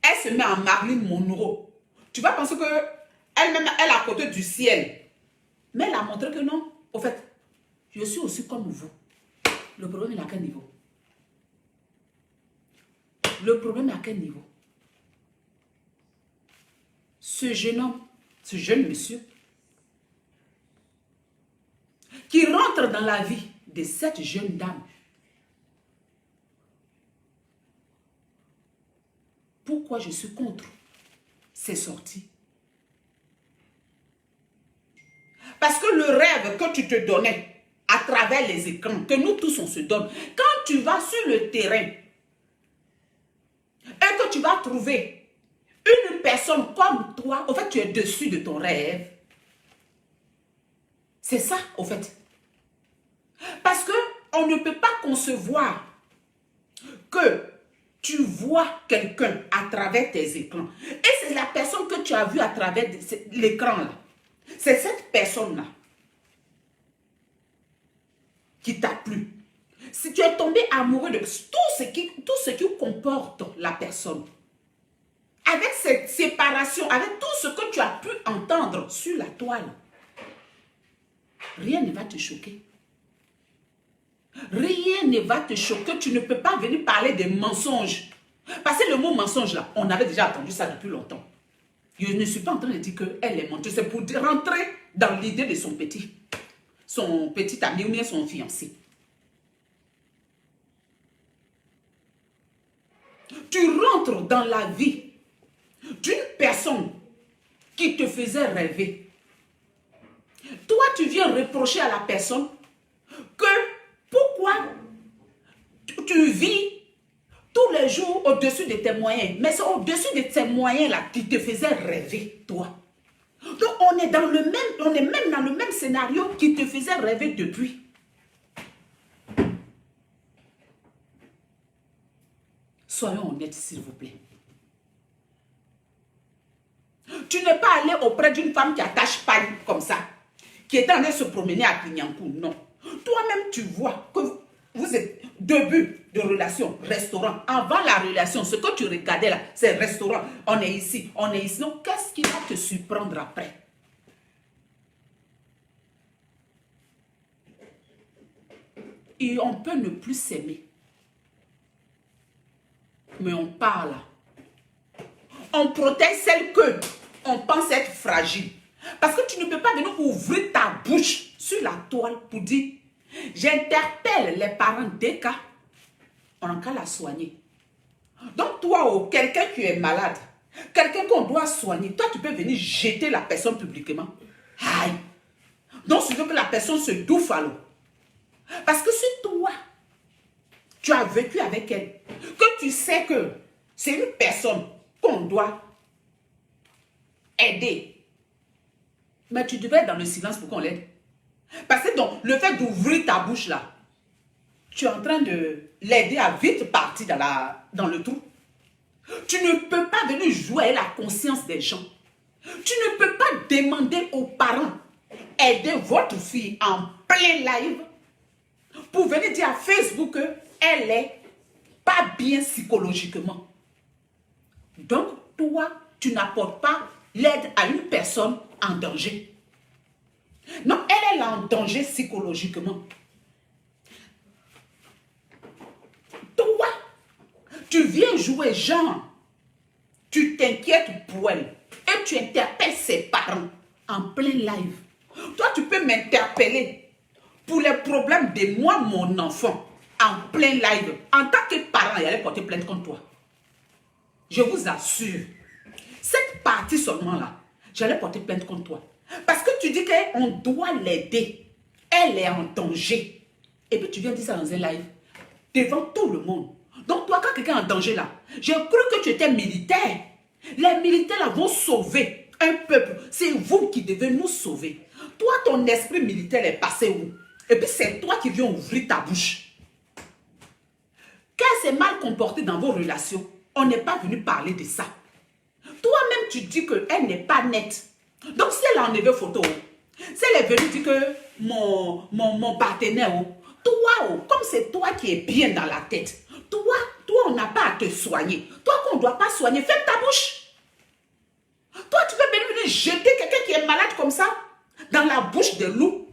elle se met en Marilyn Monroe, tu vas penser que elle-même, elle est à côté du ciel. Mais elle a montré que non. Au fait, je suis aussi comme vous. Le problème est à quel niveau? Le problème est à quel niveau? Ce jeune homme, ce jeune monsieur, qui rentre dans la vie de cette jeune dame. Pourquoi je suis contre ces sorties? Parce que le rêve que tu te donnais à travers les écrans, que nous tous on se donne, quand tu vas sur le terrain et que tu vas trouver une personne comme toi, au fait tu es dessus de ton rêve. C'est ça, au fait. Parce que on ne peut pas concevoir que tu vois quelqu'un à travers tes écrans. Et c'est la personne que tu as vue à travers l'écran là. C'est cette personne-là qui t'a plu, si tu es tombé amoureux de tout ce qui comporte la personne, avec cette séparation, avec tout ce que tu as pu entendre sur la toile, rien ne va te choquer. Rien ne va te choquer. Tu ne peux pas venir parler des mensonges. Parce que le mot mensonge là, on avait déjà entendu ça depuis longtemps. Je ne suis pas en train de dire qu'elle est menteuse. C'est pour rentrer dans l'idée de son petit ami ou bien son fiancé. Tu rentres dans la vie d'une personne qui te faisait rêver. Toi, tu viens reprocher à la personne que pourquoi tu vis tous les jours au-dessus de tes moyens. Mais c'est au-dessus de tes moyens-là qui te faisait rêver, toi. Donc, on est même dans le même scénario qui te faisait rêver depuis. Soyons honnêtes, s'il vous plaît. Tu n'es pas allé auprès d'une femme qui attache pas comme ça, qui est en train de se promener à Clignancourt, non. Toi-même, tu vois que vous êtes début de relation, restaurant. Avant la relation, ce que tu regardais là, c'est restaurant. On est ici, on est ici. Donc, qu'est-ce qui va te surprendre après? Et on peut ne plus s'aimer. Mais on parle. On protège celle que on pense être fragile. Parce que tu ne peux pas venir ouvrir ta bouche sur la toile pour dire j'interpelle les parents des cas. On a qu'à la soigner. Donc toi, quelqu'un qui est malade, quelqu'un qu'on doit soigner, toi tu peux venir jeter la personne publiquement. Aïe. Donc tu veux que la personne se douffe à l'eau. Parce que si toi, tu as vécu avec elle, que tu sais que c'est une personne qu'on doit aider, mais tu devais être dans le silence pour qu'on l'aide. Parce que donc, le fait d'ouvrir ta bouche là, tu es en train de l'aider à vite partir dans le trou. Tu ne peux pas venir jouer avec la conscience des gens. Tu ne peux pas demander aux parents aider votre fille en plein live pour venir dire à Facebook qu'elle n'est pas bien psychologiquement. Donc, toi, tu n'apportes pas l'aide à une personne en danger. Non, elle est en danger psychologiquement. Toi, tu viens jouer genre, tu t'inquiètes pour elle et tu interpelles ses parents en plein live. Toi, tu peux m'interpeller pour les problèmes de moi, mon enfant, en plein live. En tant que parent, il allait porter plainte contre toi. Je vous assure, cette partie seulement là, j'allais porter plainte contre toi. Parce que tu dis qu'on doit l'aider. Elle est en danger. Et puis tu viens dire ça dans un live, devant tout le monde. Donc toi, quand quelqu'un est en danger là, j'ai cru que tu étais militaire. Les militaires là vont sauver un peuple. C'est vous qui devez nous sauver. Toi, ton esprit militaire est passé où? Et puis c'est toi qui viens ouvrir ta bouche. Quand elle s'est mal comportée dans vos relations, on n'est pas venu parler de ça. Toi-même, tu dis qu'elle n'est pas nette. Donc, si elle a enlevé photo, si elle est venue dire que mon partenaire, toi, comme c'est toi qui es bien dans la tête, toi, on n'a pas à te soigner. Toi qu'on ne doit pas soigner, ferme ta bouche. Toi, tu peux venir jeter quelqu'un qui est malade comme ça dans la bouche de loup.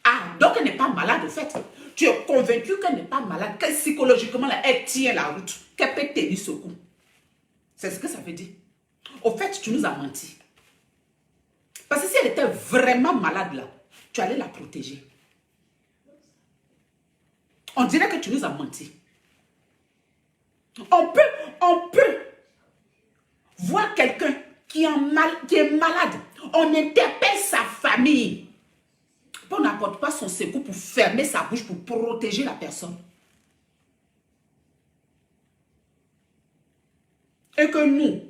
Ah, donc elle n'est pas malade au fait. Tu es convaincu qu'elle n'est pas malade, que psychologiquement, là, elle tient la route, qu'elle peut tenir ce coup. C'est ce que ça veut dire. Au fait, tu nous as menti. Parce que si elle était vraiment malade là, tu allais la protéger. On dirait que tu nous as menti. On peut voir quelqu'un qui est malade. On interpelle sa famille. On n'apporte pas son secours pour fermer sa bouche, pour protéger la personne. Et que nous,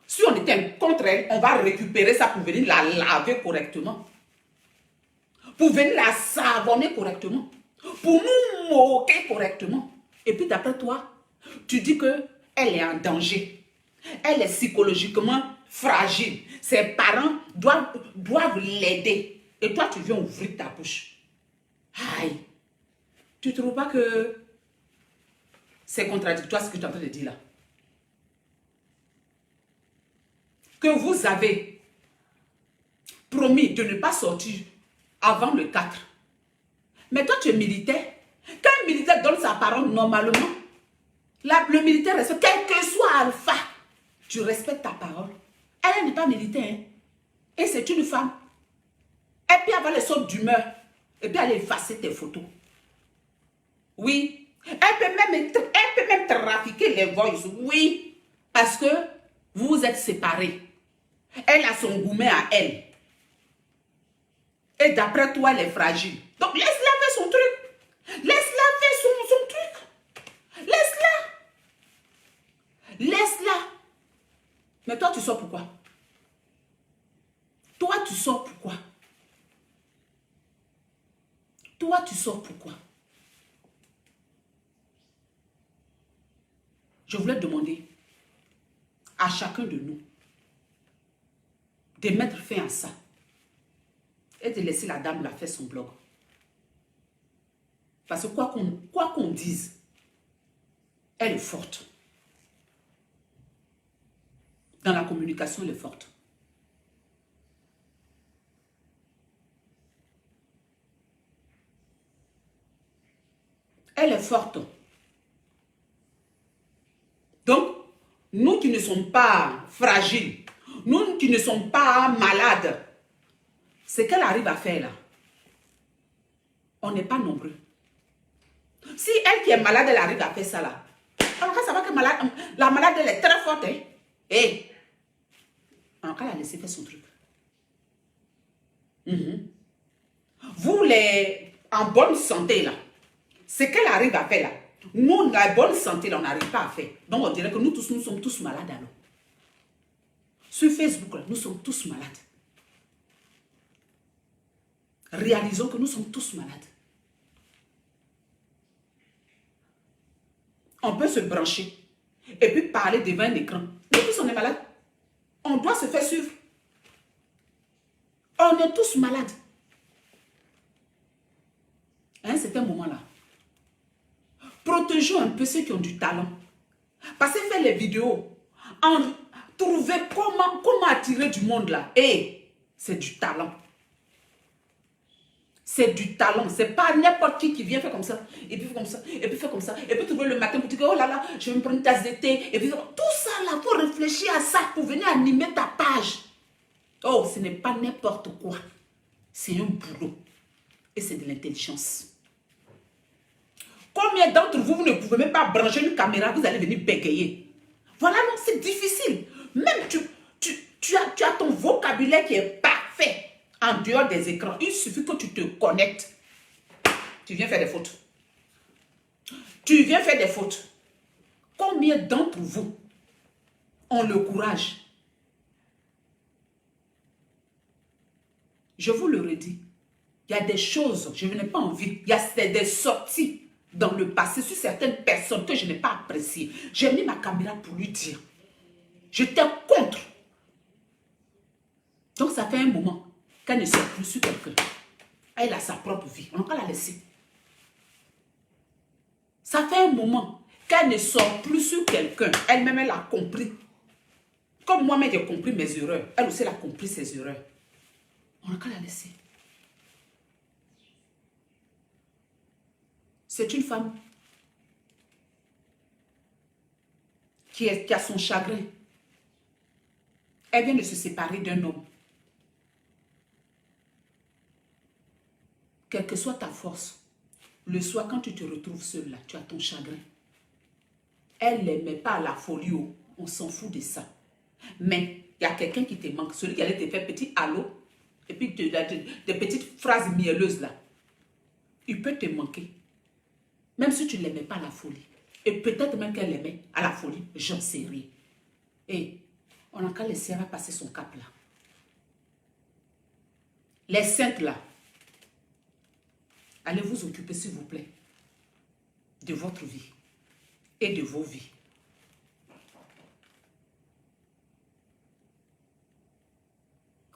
si on était contre elle, on va récupérer ça pour venir la laver correctement. Pour venir la savonner correctement. Pour nous moquer correctement. Et puis d'après toi, tu dis qu'elle est en danger. Elle est psychologiquement fragile. Ses parents doivent l'aider. Et toi, tu viens ouvrir ta bouche. Aïe. Tu ne trouves pas que c'est contradictoire ce que tu es en train de dire là? Que vous avez promis de ne pas sortir avant le 4. Mais toi, tu es militaire. Quand un militaire donne sa parole, normalement, le militaire reste, quel que soit Alpha, tu respectes ta parole. Elle n'est pas militaire. Hein? Et c'est une femme. Et puis avoir les sautes d'humeur. Et puis aller effacer tes photos. Oui. Elle peut même trafiquer les voices. Oui. Parce que vous vous êtes séparés. Elle a son gourmet à elle. Et d'après toi, elle est fragile. Donc laisse-la faire son truc. Laisse-la faire son truc. Laisse-la. Laisse-la. Mais toi, tu sors pourquoi? Toi, tu sors pourquoi? Toi, tu sors pourquoi? Je voulais demander à chacun de nous de mettre fin à ça et de laisser la dame là faire son blog. Parce que quoi qu'on dise, elle est forte. Dans la communication, elle est forte. Elle est forte. Donc, nous qui ne sommes pas fragiles, nous qui ne sommes pas malades, ce qu'elle arrive à faire là, on n'est pas nombreux. Si elle qui est malade, elle arrive à faire ça là, alors ça va que la malade, elle est très forte. Hein? Et alors elle a laissé faire son truc. Vous les en bonne santé là, ce qu'elle arrive à faire là, nous, la bonne santé là, on n'arrive pas à faire. Donc on dirait que nous sommes tous malades alors. Sur Facebook là, nous sommes tous malades. Réalisons que nous sommes tous malades. On peut se brancher et puis parler devant un écran. Mais tous on est malade. On doit se faire suivre. On est tous malades. À un certain moment-là, protégeons un peu ceux qui ont du talent. Parce que faire les vidéos, trouver comment attirer du monde là. Et c'est du talent. C'est du talent. C'est pas n'importe qui vient faire comme ça. Et puis faire comme ça. Et puis faire comme ça. Et puis trouver le matin pour dire, oh là là, je vais me prendre une tasse de thé. Et puis tout ça là, pour réfléchir à ça, pour venir animer ta page. Oh, ce n'est pas n'importe quoi. C'est un boulot. Et c'est de l'intelligence. Combien d'entre vous, vous ne pouvez même pas brancher une caméra, vous allez venir bégayer. Voilà, non, c'est difficile. Même tu as ton vocabulaire qui est parfait en dehors des écrans. Il suffit que tu te connectes. Tu viens faire des fautes. Tu viens faire des fautes. Combien d'entre vous ont le courage? Je vous le redis. Il y a des choses, je n'ai pas envie. Il y a des sorties dans le passé sur certaines personnes que je n'ai pas appréciées. J'ai mis ma caméra pour lui dire. J'étais contre. Donc ça fait un moment qu'elle ne sait plus sur quelqu'un. Elle a sa propre vie. On va la laisser. Ça fait un moment qu'elle ne sort plus sur quelqu'un. Elle-même, elle a compris. Comme moi-même, j'ai compris mes erreurs. Elle aussi, elle a compris ses erreurs. On n'a qu'à la laisser. C'est une femme qui a son chagrin. Elle vient de se séparer d'un homme. Quelle que soit ta force, le soir quand tu te retrouves seul là, tu as ton chagrin. Elle n'aimait pas la folie, on s'en fout de ça. Mais il y a quelqu'un qui te manque, celui qui allait te faire petit allô, et puis des petites phrases mielleuses là. Il peut te manquer. Même si tu ne l'aimais pas à la folie. Et peut-être même qu'elle l'aimait à la folie, j'en sais rien. Et on n'a qu'à laisser elle passer son cap là. Les saintes là, allez vous occuper s'il vous plaît de votre vie et de vos vies.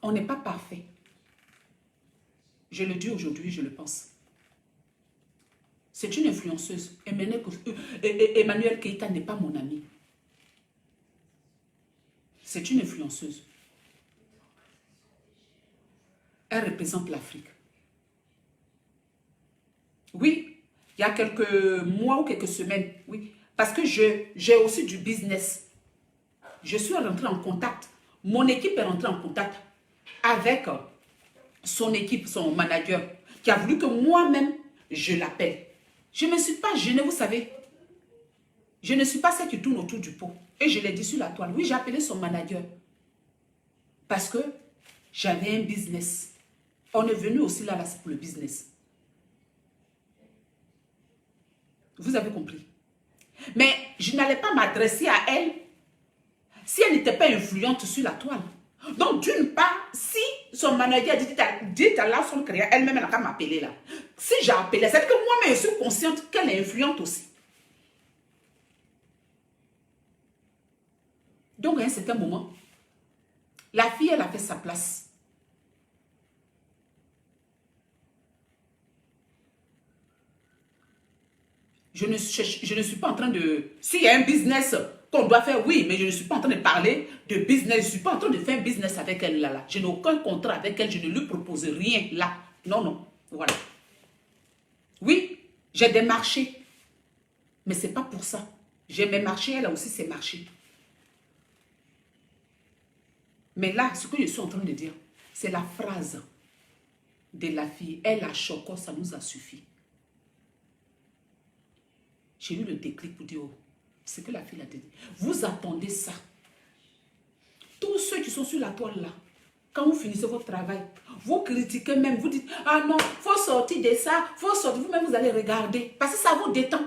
On n'est pas parfait. Je le dis aujourd'hui, je le pense. C'est une influenceuse. Emmanuel Keïta n'est pas mon ami. C'est une influenceuse. Elle représente l'Afrique. Oui, il y a quelques mois ou quelques semaines, oui. Parce que j'ai aussi du business. Je suis rentrée en contact. Mon équipe est rentrée en contact avec son équipe, son manager, qui a voulu que moi-même, je l'appelle. Je ne me suis pas gênée, vous savez. Je ne suis pas celle qui tourne autour du pot. Et je l'ai dit sur la toile. Oui, j'ai appelé son manager. Parce que j'avais un business. On est venu aussi là pour le business. Vous avez compris. Mais je n'allais pas m'adresser à elle si elle n'était pas influente sur la toile. Donc, d'une part, si son manager dit à la son créa, elle-même, elle n'a qu'à m'appeler là. Si j'ai appelé, c'est que moi-même, je suis consciente qu'elle est influente aussi. Donc, à un certain moment, la fille, elle a fait sa place. Je ne suis pas en train de... S'il y a un business qu'on doit faire, oui, mais je ne suis pas en train de parler de business. Je ne suis pas en train de faire un business avec elle là. Je n'ai aucun contrat avec elle. Je ne lui propose rien là. Non, non. Voilà. Oui, j'ai des marchés. Mais ce n'est pas pour ça. J'ai mes marchés, elle a aussi ses marchés. Mais là, ce que je suis en train de dire, c'est la phrase de la fille. Elle a choqué, ça nous a suffi. J'ai eu le déclic pour dire, oh, c'est que la fille a dit. Vous attendez ça. Tous ceux qui sont sur la toile là, quand vous finissez votre travail, vous critiquez même, vous dites, ah non, il faut sortir de ça, il faut sortir, vous-même vous allez regarder, parce que ça vous détend.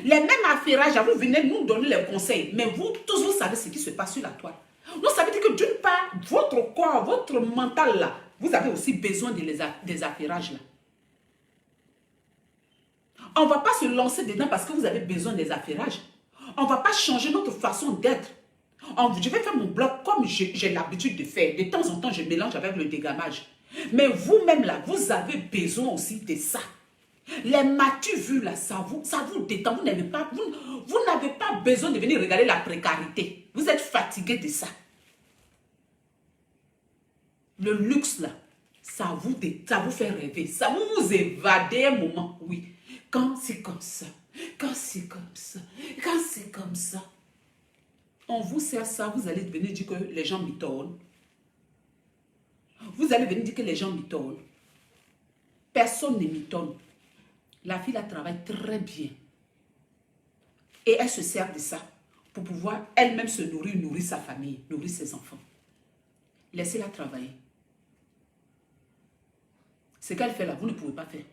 Les mêmes affairages, vous venez nous donner les conseils, mais vous, tous vous savez ce qui se passe sur la toile. Donc ça veut dire que d'une part, votre corps, votre mental là, vous avez aussi besoin des affairages là. On ne va pas se lancer dedans parce que vous avez besoin des affairages. On ne va pas changer notre façon d'être. Je vais faire mon bloc comme j'ai l'habitude de faire. De temps en temps, je mélange avec le dégamage. Mais vous-même là, vous avez besoin aussi de ça. Les m'as-tu vu là, ça vous détend. Vous n'avez pas besoin de venir regarder la précarité. Vous êtes fatigué de ça. Le luxe là, ça vous fait rêver. Ça vous évadez un moment, oui. Quand c'est comme ça, quand c'est comme ça, quand c'est comme ça. On vous sert ça, vous allez venir dire que les gens mitonnent. Vous allez venir dire que les gens mitonnent. Personne ne mitonne. La fille, elle travaille très bien. Et elle se sert de ça pour pouvoir elle-même se nourrir sa famille, nourrir ses enfants. Laissez-la travailler. Ce qu'elle fait là, vous ne pouvez pas faire.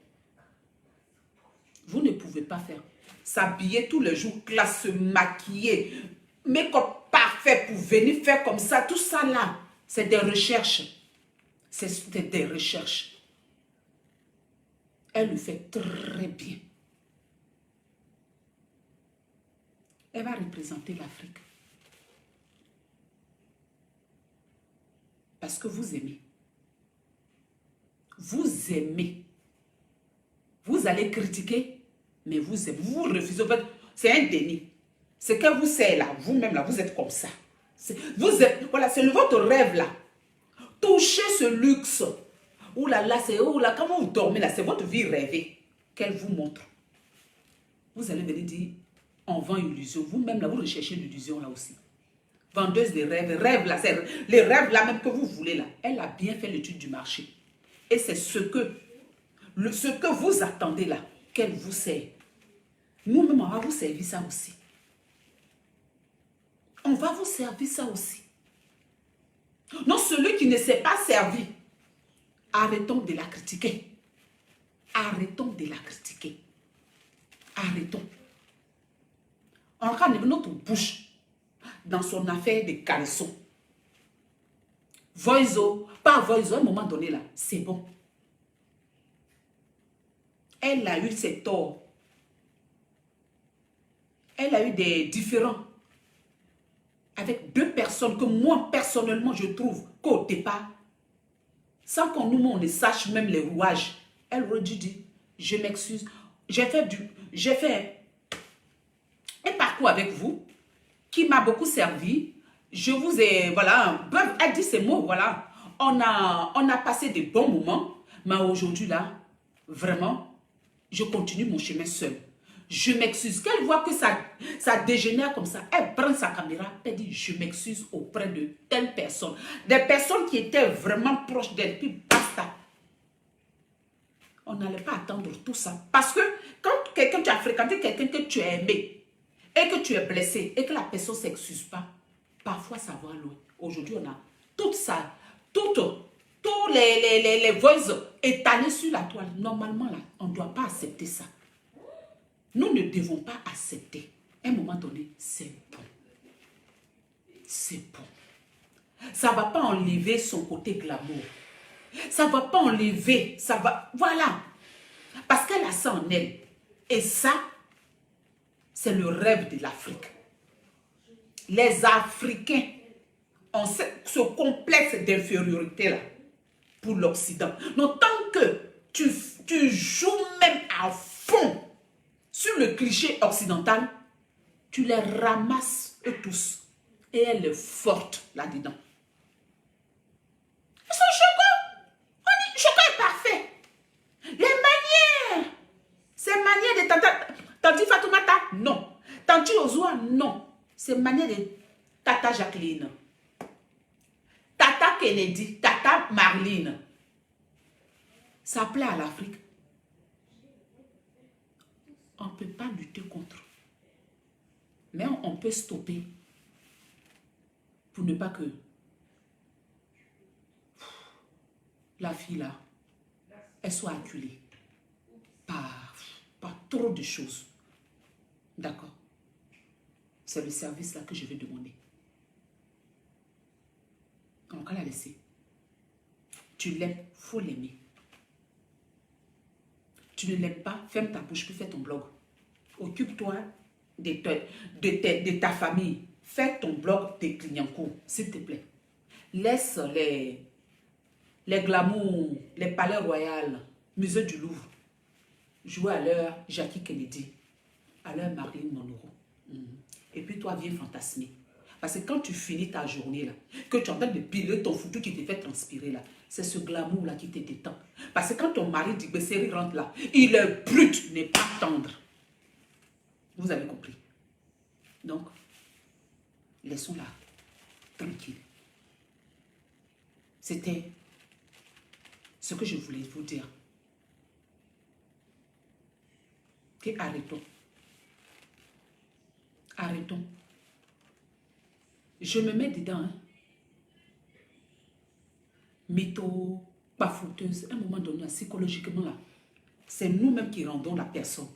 Vous ne pouvez pas faire. S'habiller tous les jours, classe, se maquiller, make-up parfait pour venir faire comme ça, tout ça là, c'est des recherches. C'est des recherches. Elle le fait très bien. Elle va représenter l'Afrique. Parce que vous aimez. Vous aimez. Vous allez critiquer, mais vous aimez. Vous refusez. C'est un déni. Ce que vous savez là, vous-même là, vous êtes comme ça. Voilà, c'est votre rêve là. Touchez ce luxe. Ouh là là, c'est où là, quand vous dormez là, c'est votre vie rêvée qu'elle vous montre. Vous allez venir dire, on vend une illusion. Vous-même là, vous recherchez l'illusion là aussi. Vendeuse de rêves là, c'est les rêves là même que vous voulez là. Elle a bien fait l'étude du marché. Et c'est ce que vous attendez là, qu'elle vous sert. Nous-mêmes, on va vous servir ça aussi. On va vous servir ça aussi. Non, celui qui ne s'est pas servi, arrêtons de la critiquer. Arrêtons de la critiquer. Arrêtons. On regarde notre bouche dans son affaire de caleçon. Voizo, pas voizo, à un moment donné là, c'est bon. Elle a eu ses torts. Elle a eu des différends avec deux personnes que moi, personnellement, je trouve qu'au départ, sans qu'on nous on ne sache même les rouages, elle aurait dû dire, je m'excuse, j'ai fait j'ai fait un parcours avec vous qui m'a beaucoup servi. Je vous ai, voilà, bref, elle dit ces mots, voilà. On a passé des bons moments, mais aujourd'hui, là, vraiment, je continue mon chemin seul. Je m'excuse. Qu'elle voit que ça dégénère comme ça, elle prend sa caméra, elle dit, je m'excuse auprès de telle personne. Des personnes qui étaient vraiment proches d'elle, puis basta. On n'allait pas attendre tout ça. Parce que quand quelqu'un, tu as fréquenté quelqu'un que tu as aimé, et que tu es blessé, et que la personne ne s'excuse pas, parfois ça va loin. Aujourd'hui, on a tout ça, tous les voices étalées sur la toile. Normalement, là, on ne doit pas accepter ça. Nous ne devons pas accepter. À un moment donné, c'est bon. C'est bon. Ça ne va pas enlever son côté glamour. Ça ne va pas enlever. Ça va. Voilà. Parce qu'elle a ça en elle. Et ça, c'est le rêve de l'Afrique. Les Africains ont ce complexe d'infériorité-là pour l'Occident. Donc, tant que tu joues même à fond sur le cliché occidental, tu les ramasses eux tous. Et elle est forte là-dedans. Ils sont choquants. On dit choquant est parfait. Les manières. Ces manières de Tanti Fatoumata, non. Tanti Ozua, non. Ces manières de Tata Jacqueline. Tata Kennedy, Tata Marlene. Ça plaît à l'Afrique. On ne peut pas lutter contre. Mais on peut stopper pour ne pas que la fille là, elle soit acculée par trop de choses. D'accord? C'est le service là que je vais demander. On va la laisser. Tu l'aimes, il faut l'aimer. Tu ne l'aimes pas, ferme ta bouche, puis fais ton blog. Occupe-toi de ta famille. Fais ton blog de Clignancourt, s'il te plaît. Laisse les glamours, les palais royaux, musée du Louvre, jouer à l'heure Jackie Kennedy, à l'heure Marilyn Monroe. Et puis toi, viens fantasmer. Parce que quand tu finis ta journée là, que tu es en train de piler ton foutu qui te fait transpirer là, c'est ce glamour là qui te détend. Parce que quand ton mari dit que série rentre là, il est brut, n'est pas tendre. Vous avez compris. Donc, laissons-la tranquille. C'était ce que je voulais vous dire. Et arrêtons. Arrêtons. Je me mets dedans. Hein. Mytho, pas fouteuse. À un moment donné, psychologiquement, là, c'est nous-mêmes qui rendons la personne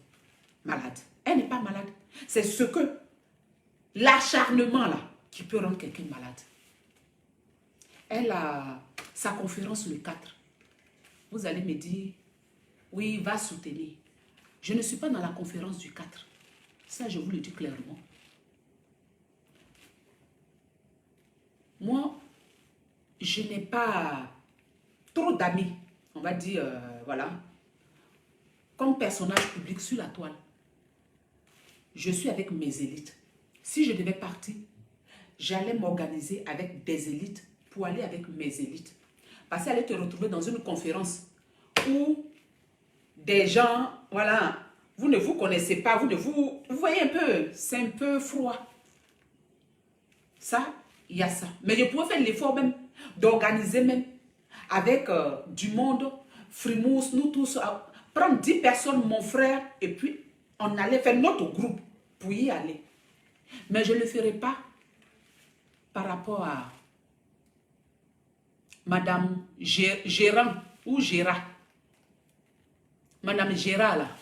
malade. Elle n'est pas malade. C'est ce que l'acharnement, là, qui peut rendre quelqu'un malade. Elle a sa conférence le 4. Vous allez me dire, oui, va soutenir. Je ne suis pas dans la conférence du 4. Ça, je vous le dis clairement. Moi, je n'ai pas trop d'amis, on va dire, voilà, comme personnage public sur la toile. Je suis avec mes élites. Si je devais partir, j'allais m'organiser avec des élites pour aller avec mes élites. Parce qu'elle allait te retrouver dans une conférence où des gens, voilà, vous ne vous connaissez pas, vous voyez un peu, c'est un peu froid. Ça, il y a ça. Mais je pouvais faire l'effort même d'organiser même avec du monde, Frimousse, nous tous, prendre 10 personnes, mon frère, et puis on allait faire notre groupe pour y aller. Mais je ne le ferai pas par rapport à Madame Gérard ou Gérard. Madame Gérard, là,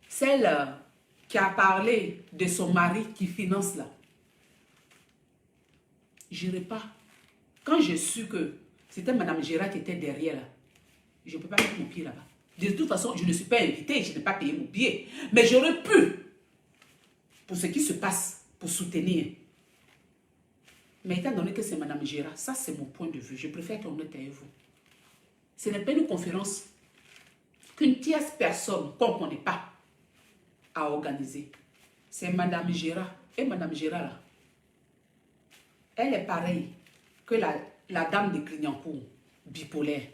celle qui a parlé de son mari qui finance là. Je n'irai pas. Quand j'ai su que c'était Madame Gérard qui était derrière là, je ne peux pas mettre mon pied là-bas. De toute façon, je ne suis pas invitée, je n'ai pas payé mon billet. Mais j'aurais pu, pour ce qui se passe, pour soutenir. Mais étant donné que c'est Madame Gérard, ça c'est mon point de vue. Je préfère être honnête avec vous. Ce n'est pas une conférence qu'une tierce personne qu'on ne connaît pas à organiser. C'est Madame Gérard. Et Madame Gérard, là, elle est pareille que la dame de Clignancourt, bipolaire.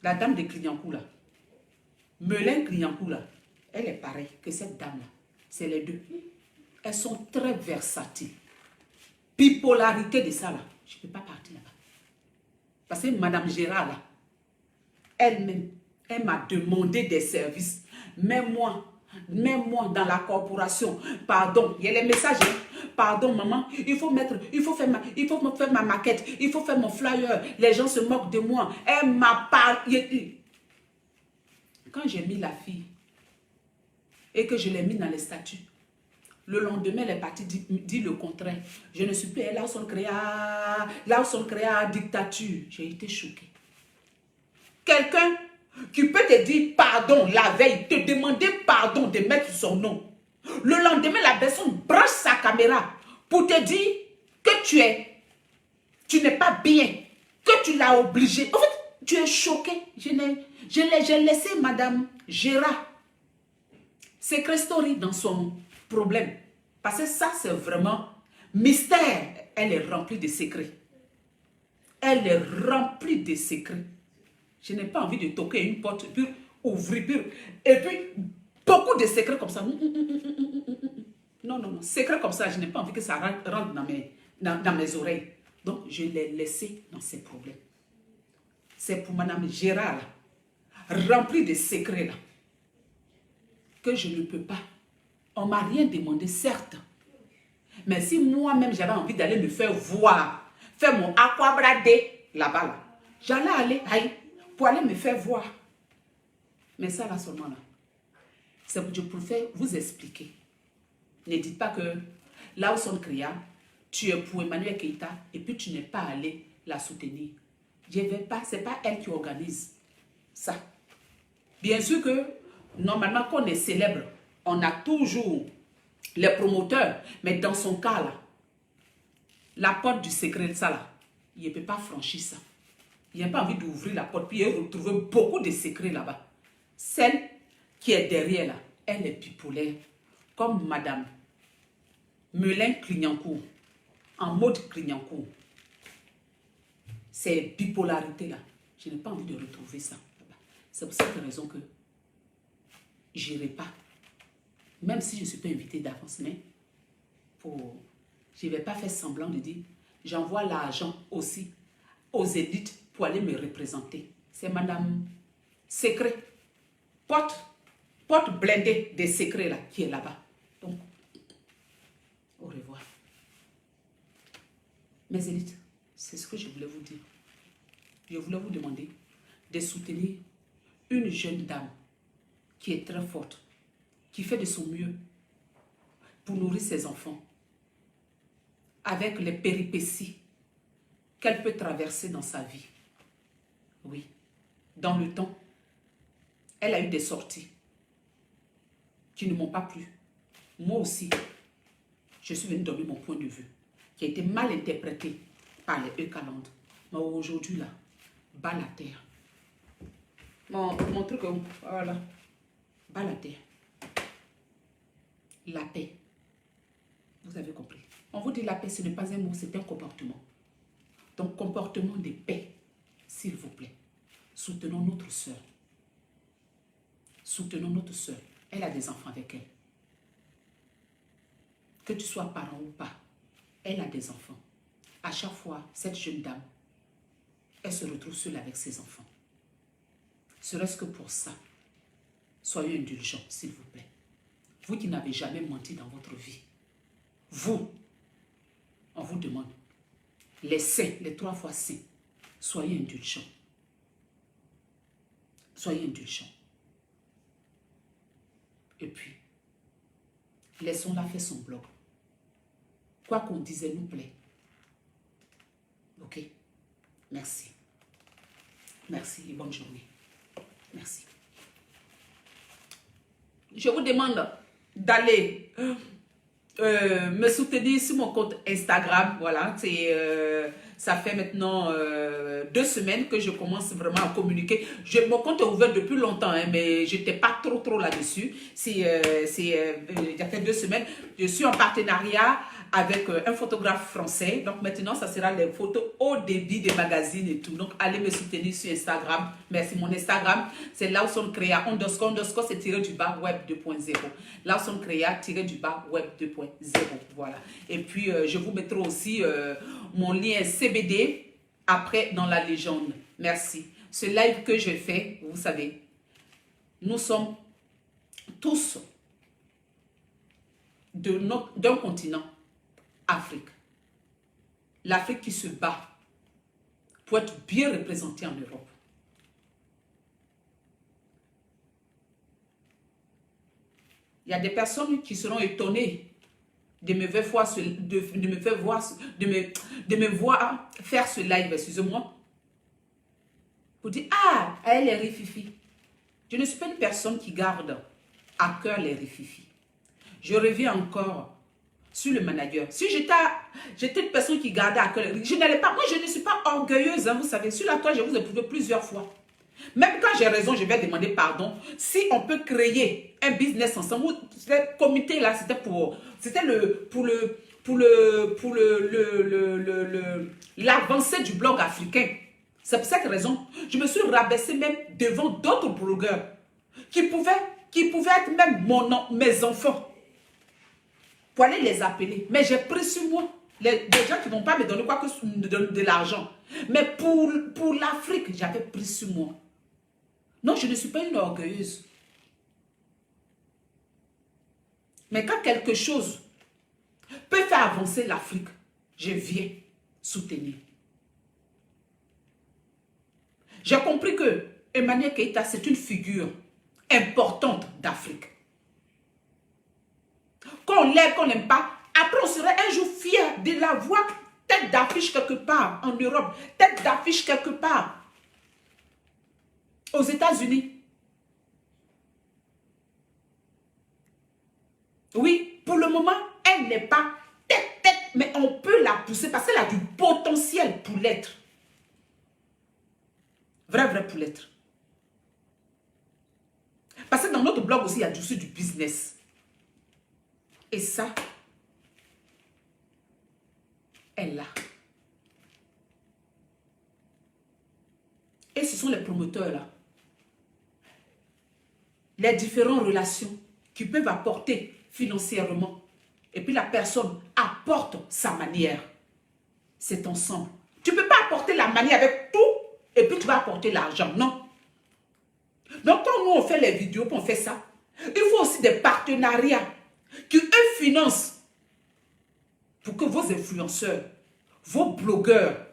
La dame de Clignancourt, là, Melin Clignancourt, là, elle est pareille que cette dame-là. C'est les deux. Elles sont très versatiles. Bipolarité de ça, là. Je ne peux pas partir là-bas. Parce que Madame Gérard, là, elle-même, elle m'a demandé des services. Même moi dans la corporation. Pardon, il y a les messages. Hein. Pardon, maman, il faut me faire ma maquette. Il faut faire mon flyer. Les gens se moquent de moi. Elle m'a parlé. Quand j'ai mis la fille et que je l'ai mis dans les statuts, le lendemain, elle est partie dit le contraire. Je ne suis plus là où son créa dictature. J'ai été choquée. Quelqu'un qui peut te dire pardon la veille, te demander pardon de mettre son nom. Le lendemain, la personne branche sa caméra pour te dire que tu n'es pas bien, que tu l'as obligé. En fait, tu es choqué. J'ai laissé Madame Gérard Secret Story dans son problème. Parce que ça, c'est vraiment mystère. Elle est remplie de secrets. Elle est remplie de secrets. Je n'ai pas envie de toquer une porte, puis ouvrir, et puis beaucoup de secrets comme ça. Non. Secrets comme ça, je n'ai pas envie que ça rentre dans mes oreilles. Donc, je l'ai laissé dans ses problèmes. C'est pour Madame Gérard, là, remplie de secrets, là, que je ne peux pas. On ne m'a rien demandé, certes. Mais si moi-même, j'avais envie d'aller me faire voir, faire mon aquabradé là-bas, là, j'allais aller, pour aller me faire voir. Mais ça, là, seulement, là, je préfère vous expliquer. Ne dites pas que là où son créa, tu es pour Emmanuel Keïta et puis tu n'es pas allé la soutenir. Je ne vais pas, ce n'est pas elle qui organise ça. Bien sûr que, normalement, quand on est célèbre, on a toujours les promoteurs, mais dans son cas, là, la porte du secret, ça, là, il ne peut pas franchir ça. Il n'a pas envie d'ouvrir la porte, puis il retrouver beaucoup de secrets là-bas. Celle qui est derrière, là, elle est bipolaire, comme Madame Melin Clignancourt, en mode Clignancourt. C'est bipolarité là. Je n'ai pas envie de retrouver ça. C'est pour cette raison que je n'irai pas. Même si je ne suis pas invitée d'avance, mais je ne vais pas faire semblant de dire, j'envoie l'argent aussi aux élites pour aller me représenter. C'est Madame Secret, porte blindée des secrets là, qui est là-bas. Donc, au revoir. Mes élites, c'est ce que je voulais vous dire. Je voulais vous demander de soutenir une jeune dame qui est très forte, qui fait de son mieux pour nourrir ses enfants, avec les péripéties qu'elle peut traverser dans sa vie. Oui, dans le temps, elle a eu des sorties qui ne m'ont pas plu. Moi aussi, je suis venue donner mon point de vue, qui a été mal interprété par les Eucalandes. Mais aujourd'hui, là, bas la terre. Mon truc, voilà, bas la terre. La paix. Vous avez compris. On vous dit la paix, ce n'est pas un mot, c'est un comportement. Donc, comportement de paix, s'il vous plaît. Soutenons notre soeur. Soutenons notre soeur. Elle a des enfants avec elle. Que tu sois parent ou pas, elle a des enfants. À chaque fois, cette jeune dame, elle se retrouve seule avec ses enfants. Serait-ce que pour ça, soyez indulgents, s'il vous plaît. Vous qui n'avez jamais menti dans votre vie, vous, on vous demande, les saints, les 3 fois saints, soyez indulgents. Soyez indulgents. Et puis, laissons-la faire son blog. Quoi qu'on disait nous plaît. Ok? Merci. Merci et bonne journée. Merci. Je vous demande d'aller me soutenir sur mon compte Instagram. Voilà, c'est ça fait maintenant 2 semaines que je commence vraiment à communiquer. Mon compte est ouvert depuis longtemps, hein, mais je n'étais pas trop là-dessus. Il y a fait 2 semaines. Je suis en partenariat avec un photographe français. Donc maintenant, ça sera les photos haut débit des magazines et tout. Donc allez me soutenir sur Instagram. Merci. Mon Instagram, c'est Lawson Créa _ c'est tiré du bas web 2.0. Lawson Créa _ web 2.0. Voilà. Et puis je vous mettrai aussi mon lien CBD après dans la légende. Merci. Ce live que je fais, vous savez, nous sommes tous d'un continent, Afrique. L'Afrique qui se bat pour être bien représentée en Europe. Il y a des personnes qui seront étonnées de me voir faire ce live, excusez-moi, pour dire, ah, elle est rififi. Je ne suis pas une personne qui garde à cœur les rififi. Je reviens encore sur le manager. Si j'étais une personne qui gardait à cœur, je n'allais pas, moi je ne suis pas orgueilleuse, hein, vous savez, sur la toile, je vous ai prouvé plusieurs fois. Même quand j'ai raison, je vais demander pardon. Si on peut créer un business ensemble, ce comité là, c'était l'avancée du blog africain. C'est pour cette raison, je me suis rabaissée même devant d'autres blogueurs qui pouvaient être même mes enfants pour aller les appeler. Mais j'ai pris sur moi des gens qui ne vont pas me donner quoi que de l'argent. Mais pour l'Afrique, j'avais pris sur moi. Non, je ne suis pas une orgueilleuse. Mais quand quelque chose peut faire avancer l'Afrique, je viens soutenir. J'ai compris que Emmanuel Keïta, c'est une figure importante d'Afrique. Qu'on l'aime, qu'on n'aime pas, après on serait un jour fier de la voir tête d'affiche quelque part en Europe, tête d'affiche quelque part aux États-Unis. Oui, pour le moment, elle n'est pas tête, mais on peut la pousser parce qu'elle a du potentiel pour l'être. Vrai pour l'être. Parce que dans notre blog aussi, il y a du business. Et ça, elle l'a. Et ce sont les promoteurs là. Les différentes relations qui peuvent apporter financièrement. Et puis la personne apporte sa manière. C'est ensemble. Tu ne peux pas apporter la manière avec tout et puis tu vas apporter l'argent. Non. Donc quand nous on fait les vidéos, on fait ça, il faut aussi des partenariats qui eux financent pour que vos influenceurs, vos blogueurs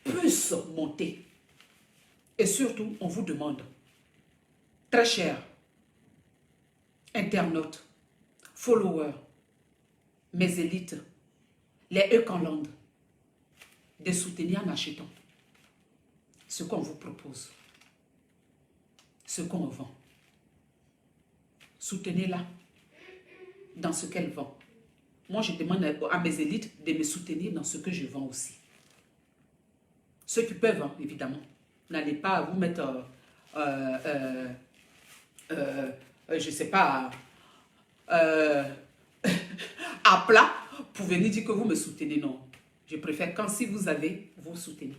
puissent monter. Et surtout, on vous demande, très cher, internautes, followers, mes élites, les Eucanland, de soutenir en achetant ce qu'on vous propose, ce qu'on vend. Soutenez-la dans ce qu'elle vend. Moi, je demande à mes élites de me soutenir dans ce que je vends aussi. Ceux qui peuvent, hein, évidemment. N'allez pas vous mettre, je ne sais pas, à plat pour venir dire que vous me soutenez. Non. Je préfère quand si vous avez, vous soutenez.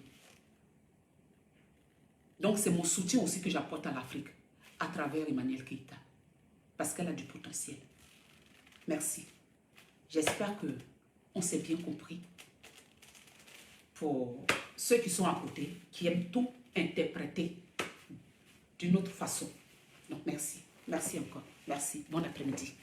Donc, c'est mon soutien aussi que j'apporte à l'Afrique à travers Emmanuel Keïta. Parce qu'elle a du potentiel. Merci. J'espère qu'on s'est bien compris. Pour ceux qui sont à côté, qui aiment tout interpréter d'une autre façon. Donc, merci. Merci encore. Merci. Bon après-midi.